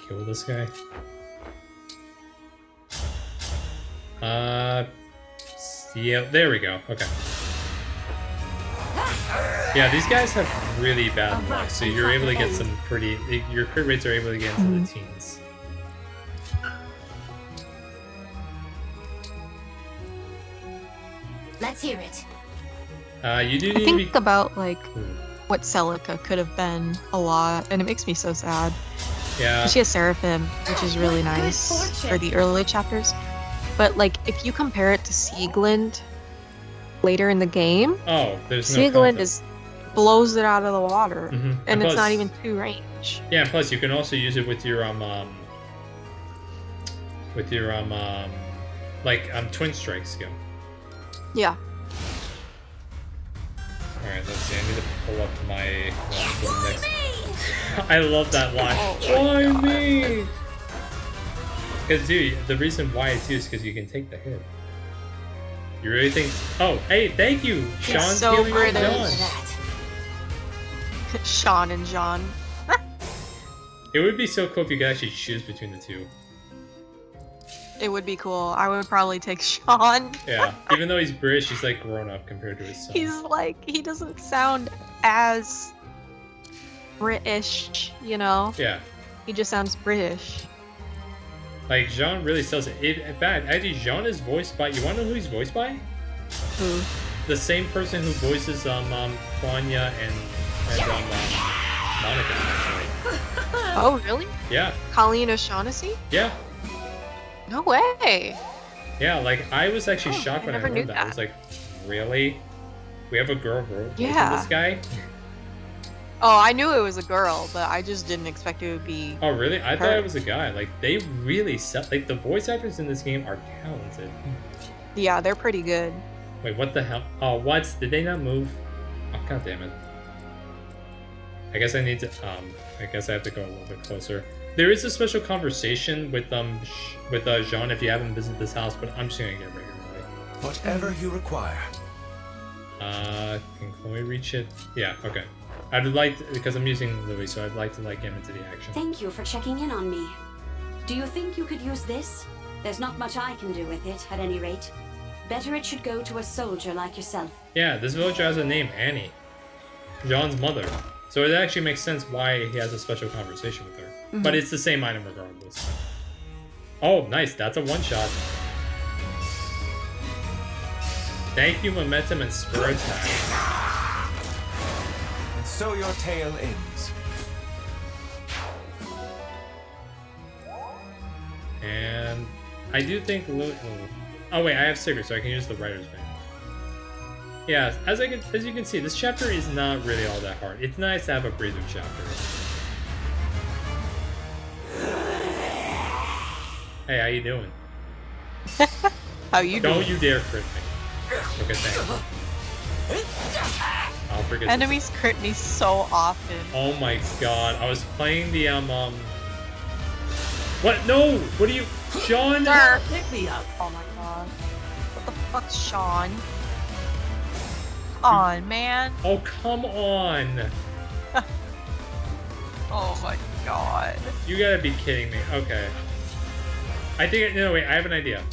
kill this guy? Yeah, there we go. Okay. Yeah, these guys have really bad luck, so you're able to get some pretty... Your crit rates are able to get into the teens. Let's hear it. You do I need think about, like, what Celica could have been a lot, and it makes me so sad. Yeah. She has Seraphim, which is really nice for the early chapters. But, like, if you compare it to Sieglinde later in the game, there's no Sieglinde blows it out of the water, and plus, it's not even 2 range. Yeah, and plus you can also use it with your twin strike skill. Yeah. Alright, let's see, I need to pull up my next. I love that line. Why me? Because, dude, the reason why it's used is because you can take the hit. You really think... Oh, hey, thank you! Sean's so healing on British. John. Sean and John. It would be so cool if you could actually choose between the two. It would be cool. I would probably take Sean. Yeah, even though he's British, he's like grown up compared to his son. He's like, he doesn't sound as British, you know? Yeah. He just sounds British. Like, Jean really sells it. In fact, actually, Jean is voiced by... You want to know who he's voiced by? Who? The same person who voices Kwanya and Monica, actually. Oh, really? Yeah. Colleen O'Shaughnessy? Yeah. No way. Yeah, like, I was actually shocked when I never heard knew that. I was like, really? We have a girl voicing this guy? Oh, I knew it was a girl, but I just didn't expect it would be... Oh, really? I thought it was a guy. Like, they really sell... Like, the voice actors in this game are talented. Yeah, they're pretty good. Wait, what the hell? Oh, what? Did they not move? Oh, god damn it. I guess I need to... I guess I have to go a little bit closer. There is a special conversation with Jean if you haven't visited this house, but I'm just gonna get right here. Right? Whatever you require. Can Chloe reach it? Yeah, okay. I'd like to, because I'm using Louis, so I'd like to get into the action. Thank you for checking in on me. Do you think you could use this? There's not much I can do with it, at any rate. Better it should go to a soldier like yourself. Yeah, this villager has a name, Annie. Jean's mother. So it actually makes sense why he has a special conversation with her. But it's the same item regardless. Oh, nice. That's a one-shot. Thank you, Momentum and Spur Attack. So your tale ends. And I do think. Oh wait, I have stickers, so I can use the writer's band. Yeah, as you can see, this chapter is not really all that hard. It's nice to have a breather chapter. Hey, how you doing? How you doing? Don't you dare crit me. Okay, thanks. I'll forget. Enemies crit me so often. Oh my god, I was playing the What? No! What are you, Sean? Sir. Pick me up. Oh my god. What the fuck, Sean? Come on, man. Oh, come on! Oh my god. You gotta be kidding me. Okay. I think. No, wait. I have an idea.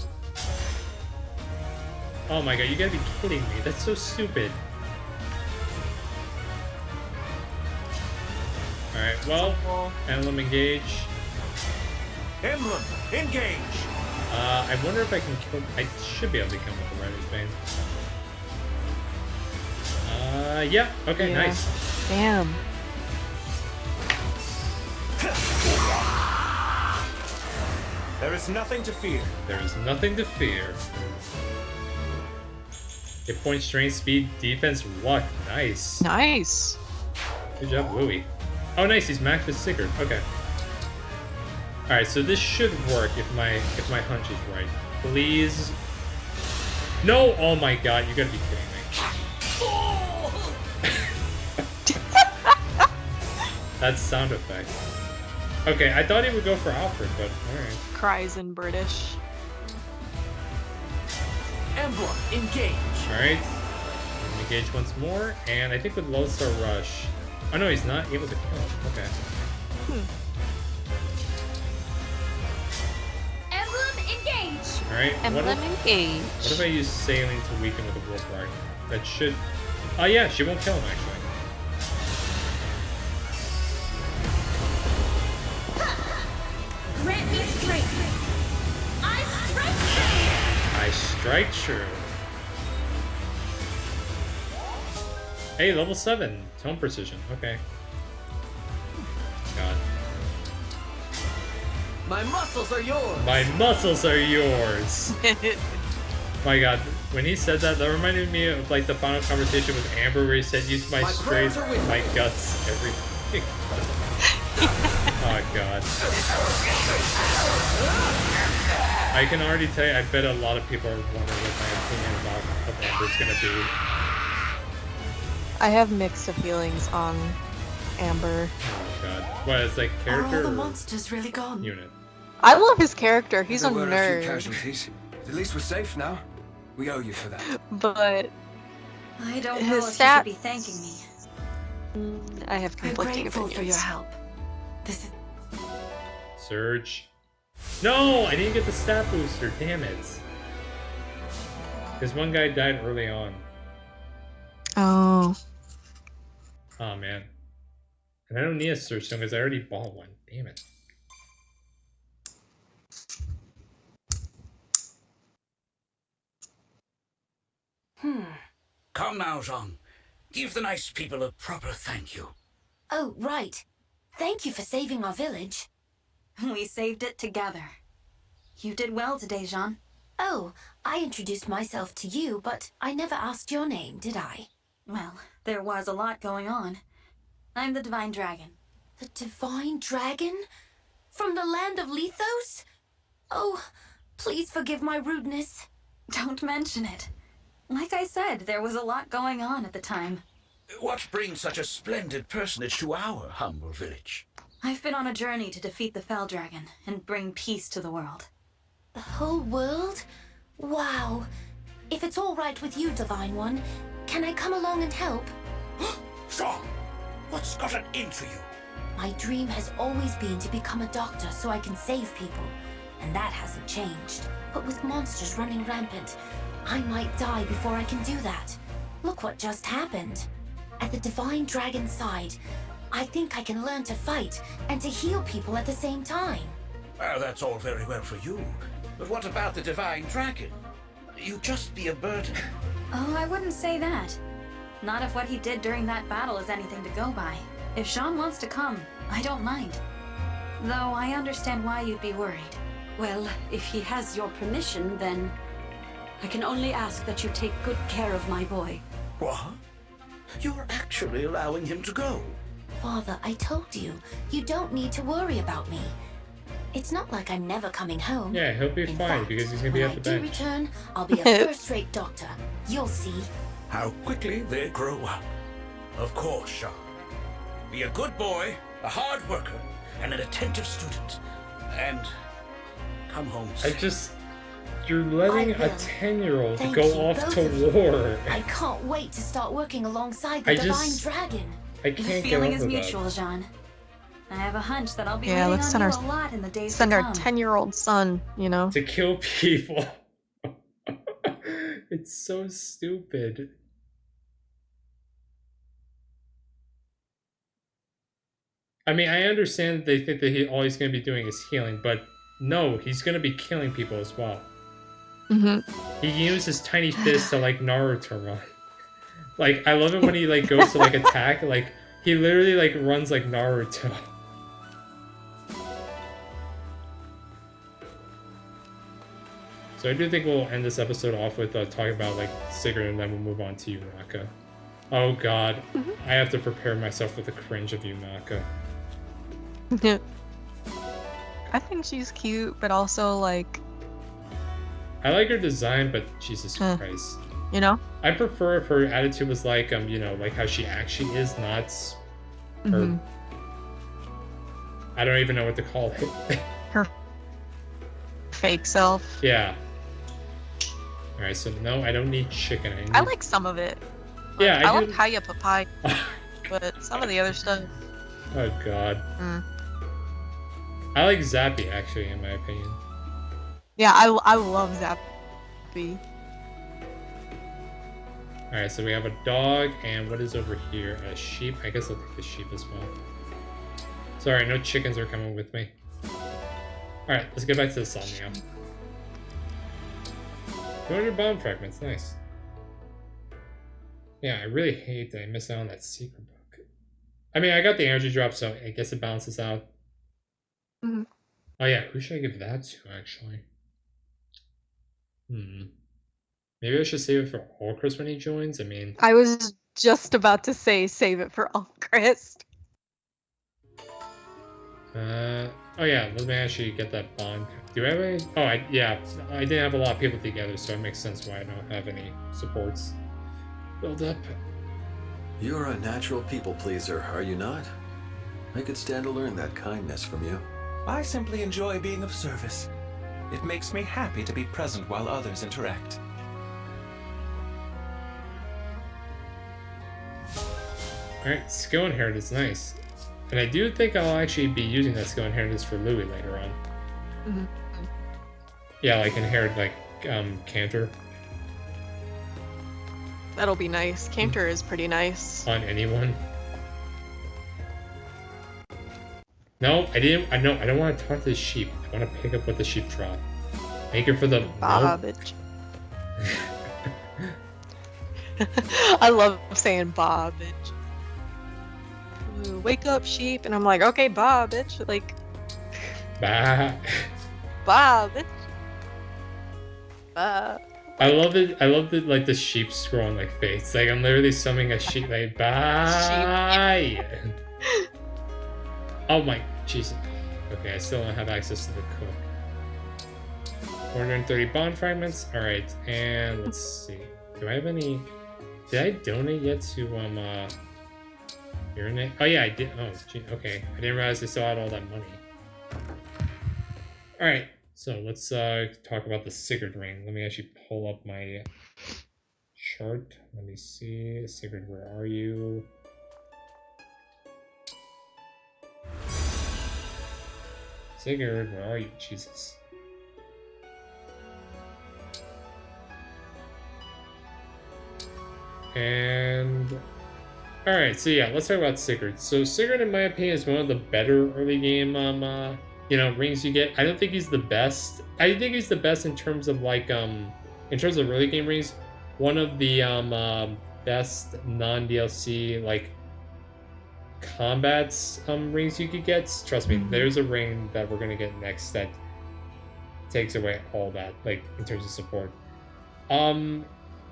Oh my god, you gotta be kidding me. That's so stupid. Alright, well, Emblem engage. Emblem, engage! I wonder if I can kill. I should be able to kill him with the Rider's Bane. Yeah. Okay, Yeah. nice. Damn. There is nothing to fear. There is nothing to fear. Hit point, strength, speed, defense, luck. Nice. Nice. Good job, Louie. Oh, nice. He's maxed with Sigurd. Okay. All right, so this should work if my hunch is right. Please. No! Oh my god! You gotta be kidding me. That's sound effect. Okay, I thought he would go for Alfred, but alright. Cries in British. Emblem, engage. Alright. Engage once more, and I think with Lodestar Rush. Oh no, he's not able to kill him. Okay. Emblem, engage. Alright. Emblem engage. What if I use Sailing to weaken with a Wolf Rock? That should. Oh yeah, she won't kill him actually. Grant me strength. I strike true. I strike true. Hey, level 7. Tone precision. Okay. God. My muscles are yours. My muscles are yours. My god, when he said that, that reminded me of like the final conversation with Amber where he said, use my strength, crows are with my me." guts, everything. Oh god. I can already tell you, I bet a lot of people are wondering what my opinion about of Amber's gonna be. I have mixed feelings on Amber. Oh god. What, is like Are all character the or monsters really gone? unit? I love his character. He's a There were a few nerd. casualties. At least we're safe now. We owe you for that. But I don't know his if you should be stats- thanking me. I have We're conflicting grateful opinions. for your help. This is Surge. No! I didn't get the stat booster, damn it. Because one guy died early on. Oh. Oh man. And I don't need a Surge Stone because I already bought one. Damn it. Come now, Jean. Give the nice people a proper thank you. Oh, right. Thank you for saving our village. We saved it together. You did well today, Jean. Oh, I introduced myself to you, but I never asked your name, did I? Well, there was a lot going on. I'm the Divine Dragon. The Divine Dragon? From the land of Lethos? Oh, please forgive my rudeness. Don't mention it. Like I said, there was a lot going on at the time. What brings such a splendid personage to our humble village? I've been on a journey to defeat the Fell Dragon and bring peace to the world. The whole world? Wow. If it's all right with you, Divine One, can I come along and help? Jean, what's gotten into you? My dream has always been to become a doctor so I can save people, and that hasn't changed. But with monsters running rampant, I might die before I can do that. Look what just happened. At the Divine Dragon's side, I think I can learn to fight and to heal people at the same time. Well, that's all very well for you. But what about the Divine Dragon? You'd just be a burden. Oh, I wouldn't say that. Not if what he did during that battle is anything to go by. If Sean wants to come, I don't mind. Though I understand why you'd be worried. Well, if he has your permission, then I can only ask that you take good care of my boy. What? You're actually allowing him to go? Father, I told you, you don't need to worry about me. It's not like I'm never coming home. Yeah, he'll be In fine fact, because he's gonna be when at the I do bench. return, I'll be a first-rate doctor. You'll see. How quickly they grow up. Of course, Sean. Be a good boy, a hard worker, and an attentive student. And come home safe. You're letting I a will. 10-year-old Thank go you, off both to of you. war. I can't wait to start working alongside the I Divine just- Dragon. I The can't get feeling over is that. mutual, Jean. I have a hunch that I'll be Yeah, waiting let's on send you our- a lot in the days Send to our come. 10-year-old son, you know? To kill people. It's so stupid. I mean, I understand that they think that all he's going to be doing is healing, but no, he's going to be killing people as well. Mm-hmm. He can use his tiny fist to, like, Naruto run. Like, I love it when he, like, goes to, like, attack. Like, he literally, like, runs like Naruto. So I do think we'll end this episode off with talking about, like, Sigurd, and then we'll move on to Yunaka. Oh, God. I have to prepare myself for the cringe of Yunaka. I think she's cute, but also, like, I like her design, but Jesus Christ. you know? I prefer if her attitude was like, you know, like how she actually is, not her. Mhm. I don't even know what to call it. Her fake self. Yeah. Alright, so no, I don't need chicken. I like some of it. Yeah, I I like do. Kaya Papai, but some of the other stuff. Oh, God. Mm. I like Zappy, actually, in my opinion. Yeah, I love Zappy. Alright, so we have a dog, and what is over here? A sheep? I guess I'll take the sheep as well. Sorry, no chickens are coming with me. Alright, let's get back to the song now. 200 bomb fragments, nice. Yeah, I really hate that I missed out on that secret book. I mean, I got the energy drop, so I guess it balances out. Mhm. Oh yeah, who should I give that to, actually? Maybe I should save it for Ulcris when he joins? I mean... I was just about to say save it for Ulcris. Oh yeah, let me actually get that bond. Do I have any? Oh, yeah, I didn't have a lot of people together, so it makes sense why I don't have any supports built up. You're a natural people pleaser, are you not? I could stand to learn that kindness from you. I simply enjoy being of service. It makes me happy to be present while others interact. Alright, skill inheritance, nice. And I do think I'll actually be using that skill inheritance for Louis later on. Mm-hmm. Yeah, like inherit, like, Cantor That'll be nice. Cantor is pretty nice. on anyone. No, I didn't. I don't want to talk to the sheep. I want to pick up what the sheep drop. Make it for the Bobbage. I love saying Bobbage. Ooh, wake up, sheep, and I'm like, okay, Bobbage, like Bah. Bobbage. Bob. I love it. I love the like the sheep scrolling like face. Like I'm literally summoning a sheep. Like bye. Oh my Jesus. Okay, I still don't have access to the cook. 430 bond fragments. All right, and let's see. Do I have any? Did I donate yet to Urinate? Oh yeah, I did. Oh, gee, okay. I didn't realize I still had all that money. All right. So let's talk about the Sigurd ring. Let me actually pull up my chart. Let me see. Sigurd, where are you? Sigurd, where are you? Jesus. And... Alright, so yeah, let's talk about Sigurd. So Sigurd, in my opinion, is one of the better early game rings you get. I don't think he's the best. I think he's the best in terms of like in terms of early game rings. One of the best non-DLC like combat rings you could get. Trust me, there's a ring that we're gonna get next that takes away all that, like in terms of support.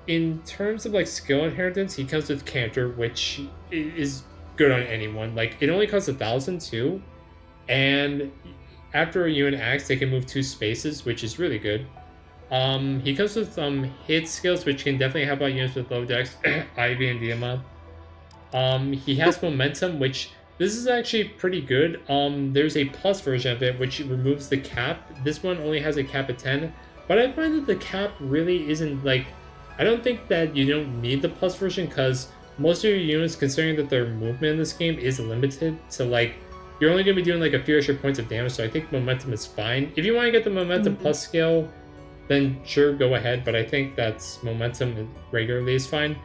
In terms of like skill inheritance, he comes with Canter, which is good on anyone. Like it only costs 1,000 too, and after you and Axe, they can move 2 spaces, which is really good. He comes with hit skills, which can definitely help out units with low dex, Ivy and Diamond. He has momentum, which this is actually pretty good. There's a plus version of it, which removes the cap. This one only has a cap of 10, but I find that the cap really isn't like. I don't think that you don't need the plus version because most of your units, considering that their movement in this game is limited, so like you're only going to be doing like a few extra points of damage. So I think momentum is fine. If you want to get the momentum plus skill, then sure, go ahead. But I think that's momentum regularly is fine.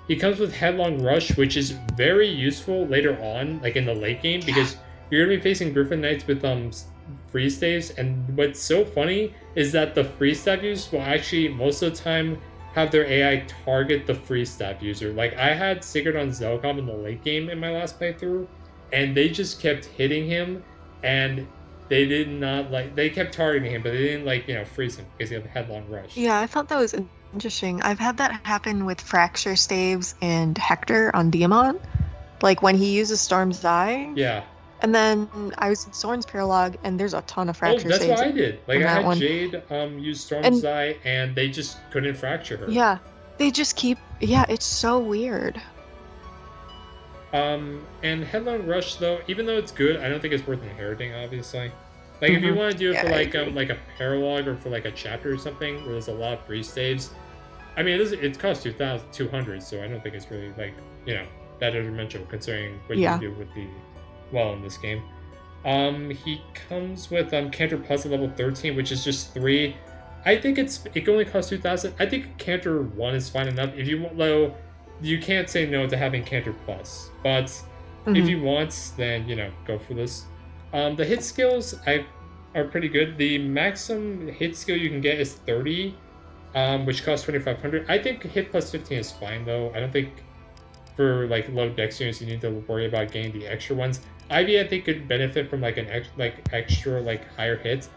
He comes with Headlong Rush, which is very useful later on, like in the late game, because you're gonna be facing Griffin Knights with freeze staves, and what's so funny is that the freeze stab users will actually most of the time have their AI target the freeze stab user. Like I had Sigurd on Zelgom in the late game in my last playthrough, and they just kept hitting him, and they did not like they kept targeting him, but they didn't like freeze him because he had Headlong Rush. Yeah, I thought that was interesting. I've had that happen with Fracture Staves and Hector on Diamond. Like when he uses Storm's Eye. Yeah. And then I was in Soren's Paralog, and there's a ton of Fracture Staves. Oh, that's what I did. Like I had one. Jade use Storm's Eye, and they just couldn't fracture her. Yeah. They just keep... Yeah, it's so weird. And Headlong Rush, though, even though it's good, I don't think it's worth inheriting, obviously. Like, if you want to do it for, like a paralog or for, like, a chapter or something where there's a lot of free staves, I mean, it costs 2,200, so I don't think it's really, like, that detrimental, considering what you can do with the... well in this game. He comes with Canter Plus at level 13, which is just 3. I think it only costs 2,000. I think Canter 1 is fine enough. If you want low, you can't say no to having Canter Plus. But if you want, then go for this. The hit skills are pretty good. The maximum hit skill you can get is 30, which costs 2,500. I think hit plus 15 is fine though. I don't think for like low dex units you need to worry about getting the extra ones. Ivy I think could benefit from like an extra higher hit,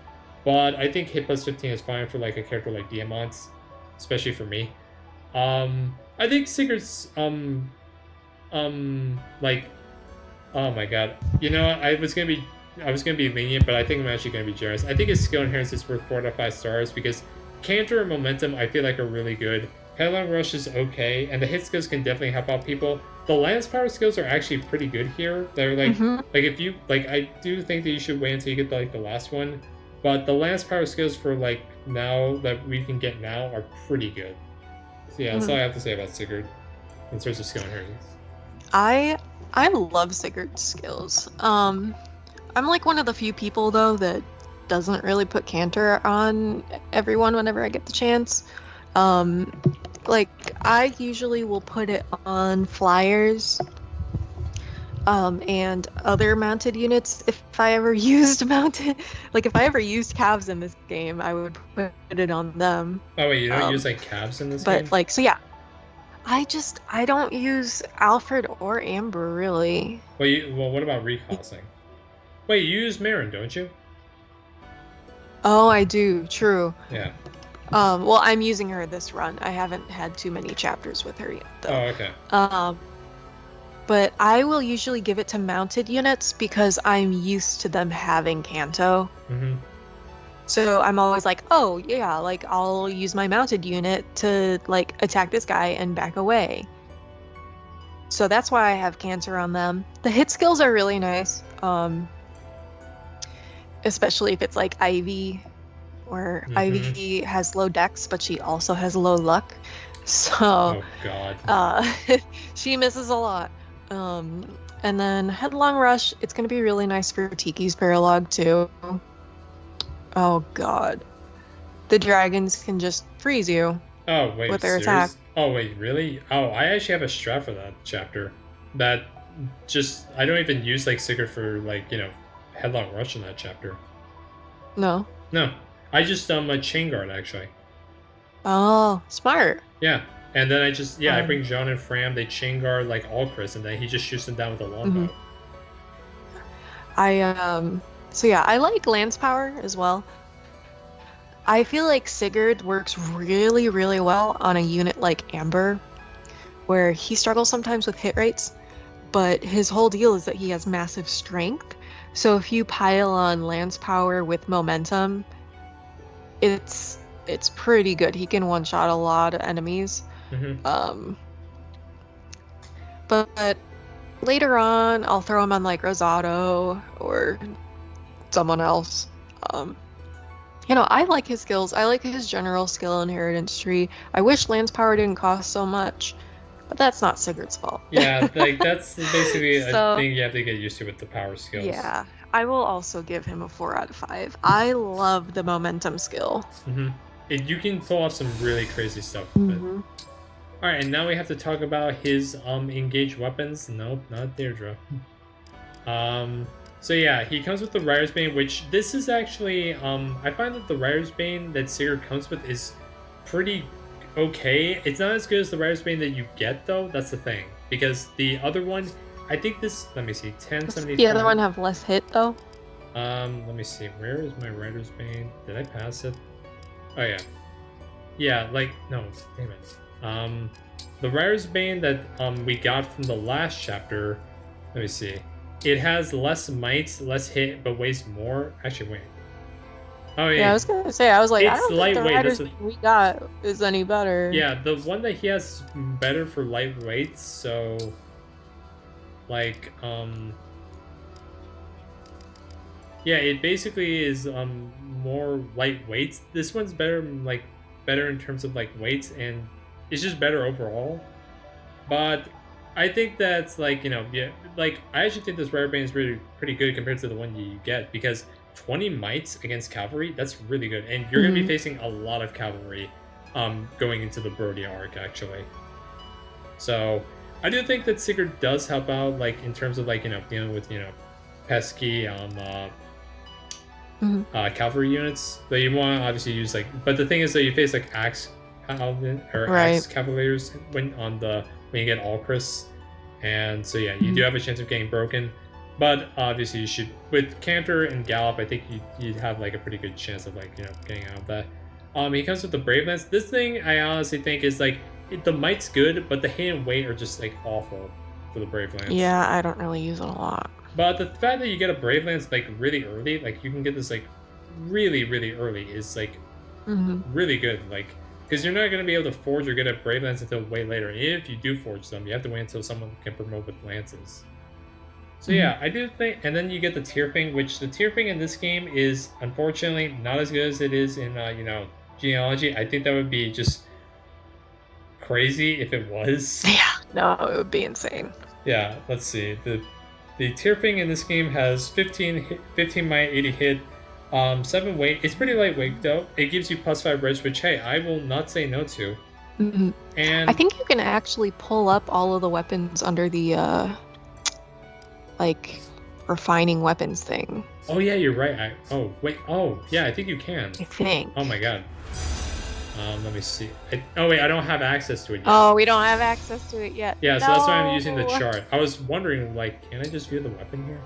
but I think hit plus 15 is fine for like a character like Diamants, especially for me. I think Sigurd's like, oh my god, I was gonna be lenient, but I think I'm actually gonna be generous. I think his skill inheritance is worth 4 to 5 stars because Canter and Momentum I feel like are really good. Headlong Rush is okay, and the hit skills can definitely help out people. The Lance Power skills are actually pretty good here. They're like, if you I do think that you should wait until you get the last one, but the Lance Power skills for now that we can get now are pretty good. So yeah, that's all I have to say about Sigurd in terms of skill inheritance. I love Sigurd's skills. I'm like one of the few people though that doesn't really put Canter on everyone whenever I get the chance. Like I usually will put it on flyers and other mounted units if I ever used mounted, if I ever used calves in this game, I would put it on them. Oh wait, you don't use calves in this game? But so yeah, I don't use Alfred or Amber really. Well, what about recrossing? Wait, you use Marin, don't you? Oh, I do. True. Yeah. Well, I'm using her this run. I haven't had too many chapters with her yet, though. Oh, okay. But I will usually give it to mounted units because I'm used to them having Canto. So I'm always like, oh, yeah, I'll use my mounted unit to, attack this guy and back away. So that's why I have Canter on them. The hit skills are really nice. Especially if it's Ivy, where Ivy has low dex, but she also has low luck. So, oh god, she misses a lot. And then Headlong Rush, it's gonna be really nice for Tiki's Paralog too. Oh god, the dragons can just freeze you. Oh wait, with their serious? attack. Oh wait, really? Oh, I actually have a strat for that chapter. That just I don't even use Sigurd for Headlong Rush in that chapter. No. I just a chain guard actually. Oh, smart. Yeah, And then I Um, bring John and Fram. They chain guard like all Chris, and then he just shoots them down with a longbow. So yeah, I like Lance Power as well. I feel like Sigurd works really, really well on a unit like Amber, where he struggles sometimes with hit rates, but his whole deal is that he has massive strength. So if you pile on Lance Power with momentum, it's pretty good. He can one-shot a lot of enemies. Mm-hmm. But later on, I'll throw him on like Rosado or someone else. I like his skills. I like his general skill inheritance tree. I wish Lance Power didn't cost so much, but that's not Sigurd's fault. Yeah, like that's basically So- a thing you have to get used to with the power skills. Yeah, I will also give him a 4 out of 5. I love the momentum skill. Mm-hmm. You can pull off some really crazy stuff with it. Mhm. All right, and now we have to talk about his engaged weapons. Nope, not Deirdre. So yeah, he comes with the Rider's Bane, which this is actually I find that the Rider's Bane that Sigurd comes with is pretty okay. It's not as good as the Rider's Bane that you get though. That's the thing, because the other one, I think this. Let me see, 1075. The other one have less hit though. Let me see. Where is my Rider's Bane? Did I pass it? Oh yeah. Yeah, like no, damn it. The Rider's Bane that we got from the last chapter. Let me see. It has less might, less hit, but weighs more. Actually, wait. Oh yeah. Yeah, I was gonna say. I was like, I It's don't think the lightweight, Riders that's we got is any better. Yeah, the one that he has is better for lightweight. So, like, yeah, it basically is more lightweight. This one's better, better in terms of like weights, and it's just better overall. But I think that's I actually think this Rare Bane is really pretty good compared to the one you get, because 20 mites against cavalry, that's really good, and you're gonna be facing a lot of cavalry going into the Brody arc actually. So I do think that Sigurd does help out, like in terms of dealing with pesky cavalry units that you want to obviously use but the thing is that you face axe paladin or axe cavaliers when you get Alchris, and so yeah, you do have a chance of getting broken, but obviously you should, with Canter and Gallop, I think you'd have a pretty good chance of getting out of that. He comes with the Brave Lance. This thing I honestly think is the might's good, but the hit and weight are just awful for the Brave Lance. Yeah, I don't really use it a lot. But the fact that you get a Brave Lance really early, you can get this really really early is really good, because you're not going to be able to forge or get a Brave Lance until way later. If you do forge them, you have to wait until someone can promote with lances. So yeah, I do think, and then you get the Tearfing, which the Tearfing in this game is unfortunately not as good as it is in Genealogy. I think that would be just crazy if it was. Yeah, no, it would be insane. Yeah, let's see. The Tearfing in this game has 15 might, 80 hit, 7 weight. It's pretty lightweight though. It gives you +5 reg, which hey, I will not say no to. And I think you can actually pull up all of the weapons under the refining weapons thing. oh yeah, you're right. Yeah, I think you can. I think. Oh my god. Let me see. I don't have access to it yet. Oh, we don't have access to it yet. Yeah, so that's why I'm using the chart. I was wondering, can I just view the weapon here?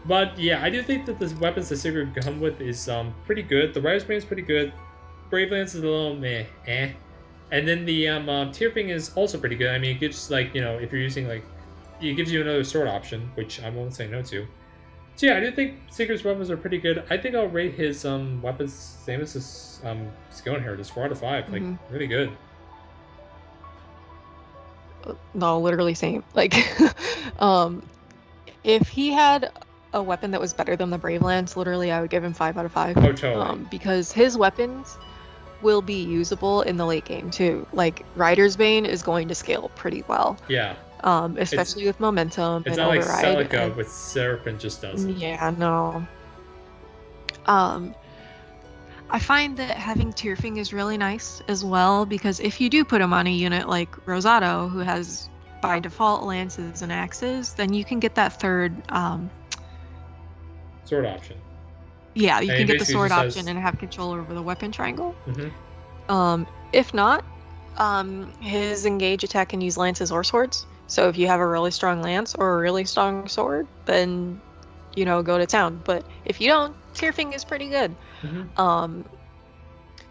But yeah, I do think that the weapons that Sigurd come with is pretty good. The Rider's Bane is pretty good. Brave Lance is a little meh, and then the Tearfing is also pretty good. I mean, it gives if you're using it gives you another sword option, which I won't say no to. So yeah, I do think Sigurd's weapons are pretty good. I think I'll rate his weapons same as his skill inheritance, 4 out of 5. Really good. No, literally same. If he had a weapon that was better than the Brave Lance, literally I would give him 5 out of 5. Oh, totally. Because his weapons will be usable in the late game too. Rider's Bane is going to scale pretty well. Yeah. Especially with momentum it's and not override. Celica with Seraphim just doesn't. Yeah, no. I find that having Tearfing is really nice as well, because if you do put him on a unit like Rosado, who has by default lances and axes, then you can get that third sword option. Yeah, you can get the sword just option and have control over the weapon triangle. Mm-hmm. If not, His engage attack can use lances or swords. So if you have a really strong lance or a really strong sword, then go to town. But if you don't, Tearfing is pretty good.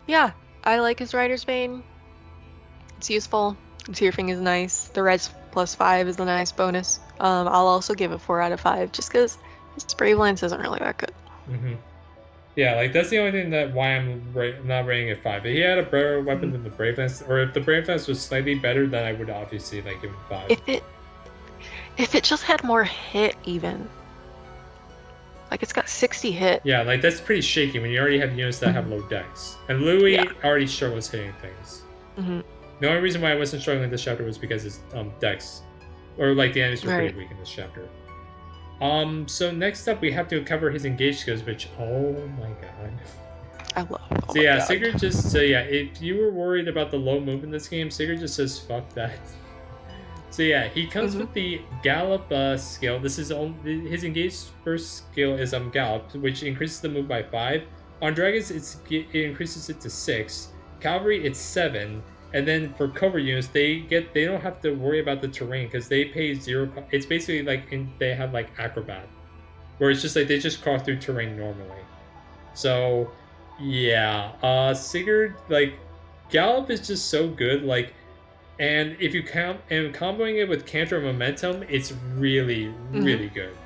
Yeah, I like his Rider's Bane. It's useful. Tearfing is nice. The Res +5 is a nice bonus. I'll also give it 4 out of 5 just because his Brave Lance isn't really that good. Yeah, like that's the only thing why I'm not rating it 5. If he had a better weapon than the Brave Lance, or if the Brave Lance was slightly better, then I would obviously like give it 5. If it just had more hit, even. Like it's got 60 hit. Yeah, like that's pretty shaky when you already have units that have low dex. And Louis already struggles hitting things. The only reason why I wasn't struggling this chapter was because his dex, or like the enemies were pretty weak in this chapter. So next up we have to cover his engage skills, which oh my god. I love. So yeah, Sigurd just if you were worried about the low move in this game, Sigurd just says fuck that. So yeah, he comes with the Gallop skill. This is his engaged first skill is Gallop, which increases the move by 5. On dragons, it increases it to 6. Cavalry, it's 7. And then for cover units, they don't have to worry about the terrain because they pay 0. It's basically like they have like Acrobat, where it's just like they just cross through terrain normally. So yeah, Sigurd, like Gallop is just so good. Like. And if you comboing it with Canter Momentum, it's really, really good.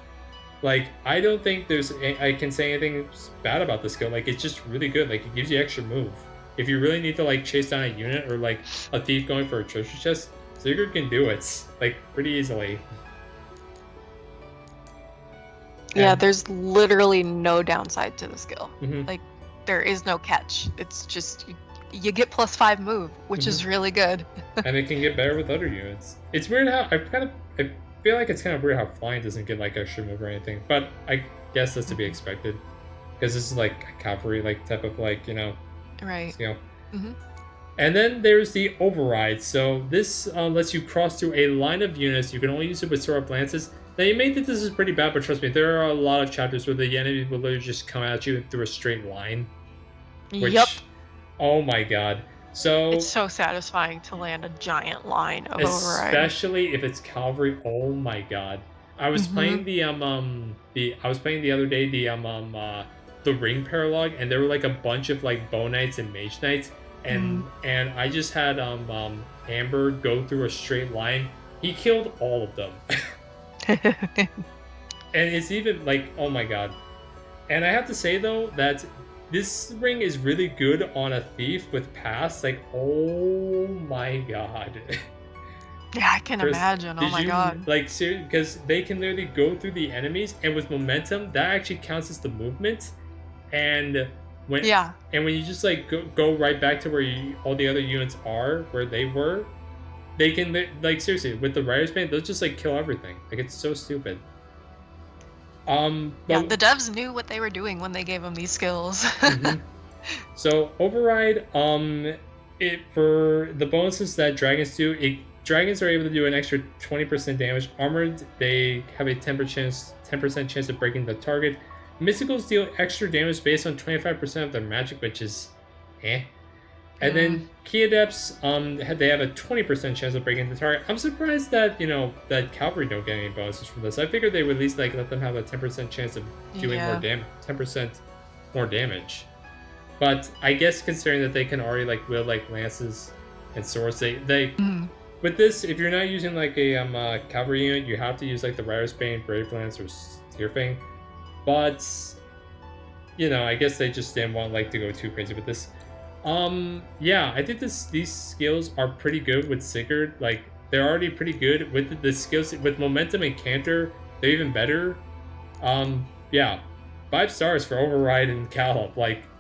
Like, I don't think I can say anything bad about the skill. Like, it's just really good. Like, it gives you extra move. If you really need to, like, chase down a unit or, like, a thief going for a treasure chest, Sigurd can do it, like, pretty easily. Yeah, there's literally no downside to the skill. Mm-hmm. Like, there is no catch. It's just... You get +5 move, which is really good. And it can get better with other units. It's weird how I feel like it's kind of weird how flying doesn't get like extra move or anything, but I guess that's to be expected because this is like a cavalry like type of like right skill. And then there's the override. So this lets you cross through a line of units. You can only use it with sword up lances. Now you may think this is pretty bad, but trust me, there are a lot of chapters where the enemy will literally just come at you through a straight line. Yep. Oh my god. So it's so satisfying to land a giant line of override. Especially if it's cavalry. Oh my god. I was playing the other day the ring paralogue, and there were like a bunch of like bow knights and mage knights, and I just had Amber go through a straight line. He killed all of them. And it's even like, oh my god. And I have to say though that this ring is really good on a thief with pass. Like, oh my god. Yeah, I can imagine. Oh my god. Like, seriously, because they can literally go through the enemies, and with momentum, that actually counts as the movement. And when you just like go right back to where all the other units are, where they were, they can like seriously with the Rider's Bane, they'll just like kill everything. Like, it's so stupid. Yeah, the devs knew what they were doing when they gave them these skills. So override, for the bonuses that dragons do, dragons are able to do an extra 20% damage. Armored, they have a 10% chance of breaking the target. Mysticals deal extra damage based on 25% of their magic, which is And then Key Adepts, they have a 20% chance of breaking the target. I'm surprised that, that Cavalry don't get any bonuses from this. I figured they would at least let them have a 10% chance of doing more damage, 10% more damage. But I guess considering that they can already wield lances and swords, they with this, if you're not using a cavalry unit, you have to use the Rider's Bane, Brave Lance, or Steerfang. But I guess they just didn't want to go too crazy with this. Yeah, I think these skills are pretty good with Sigurd. They're already pretty good with the skills with momentum and canter. They're even better. Yeah, 5 stars for override and gallop.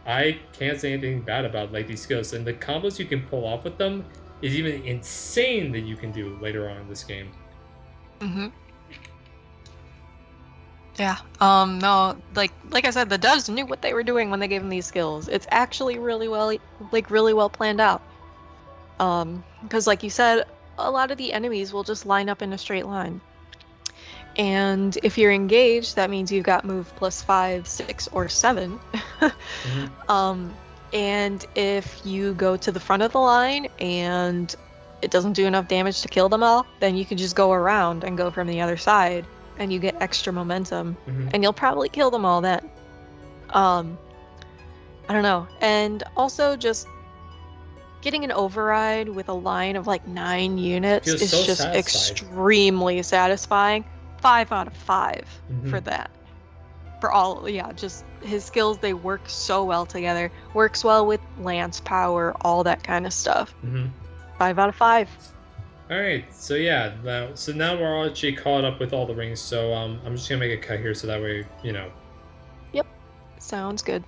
I can't say anything bad about these skills, and the combos you can pull off with them is even insane that you can do later on in this game. Yeah. No, like I said, the devs knew what they were doing when they gave them these skills. It's actually really well planned out. Because like you said, a lot of the enemies will just line up in a straight line. And if you're engaged, that means you've got move +5, 6, or 7. And if you go to the front of the line and it doesn't do enough damage to kill them all, then you can just go around and go from the other side, and you get extra momentum, and you'll probably kill them all then. I don't know. And also just getting an override with a line of like 9 units Feels is so just satisfying. extremely satisfying. 5 out of 5 for that. For all, yeah, just his skills, they work so well together. Works well with lance power, all that kind of stuff. 5 out of 5. All right, so yeah, now we're all actually caught up with all the rings. So I'm just gonna make a cut here so that way, you know. Yep, sounds good.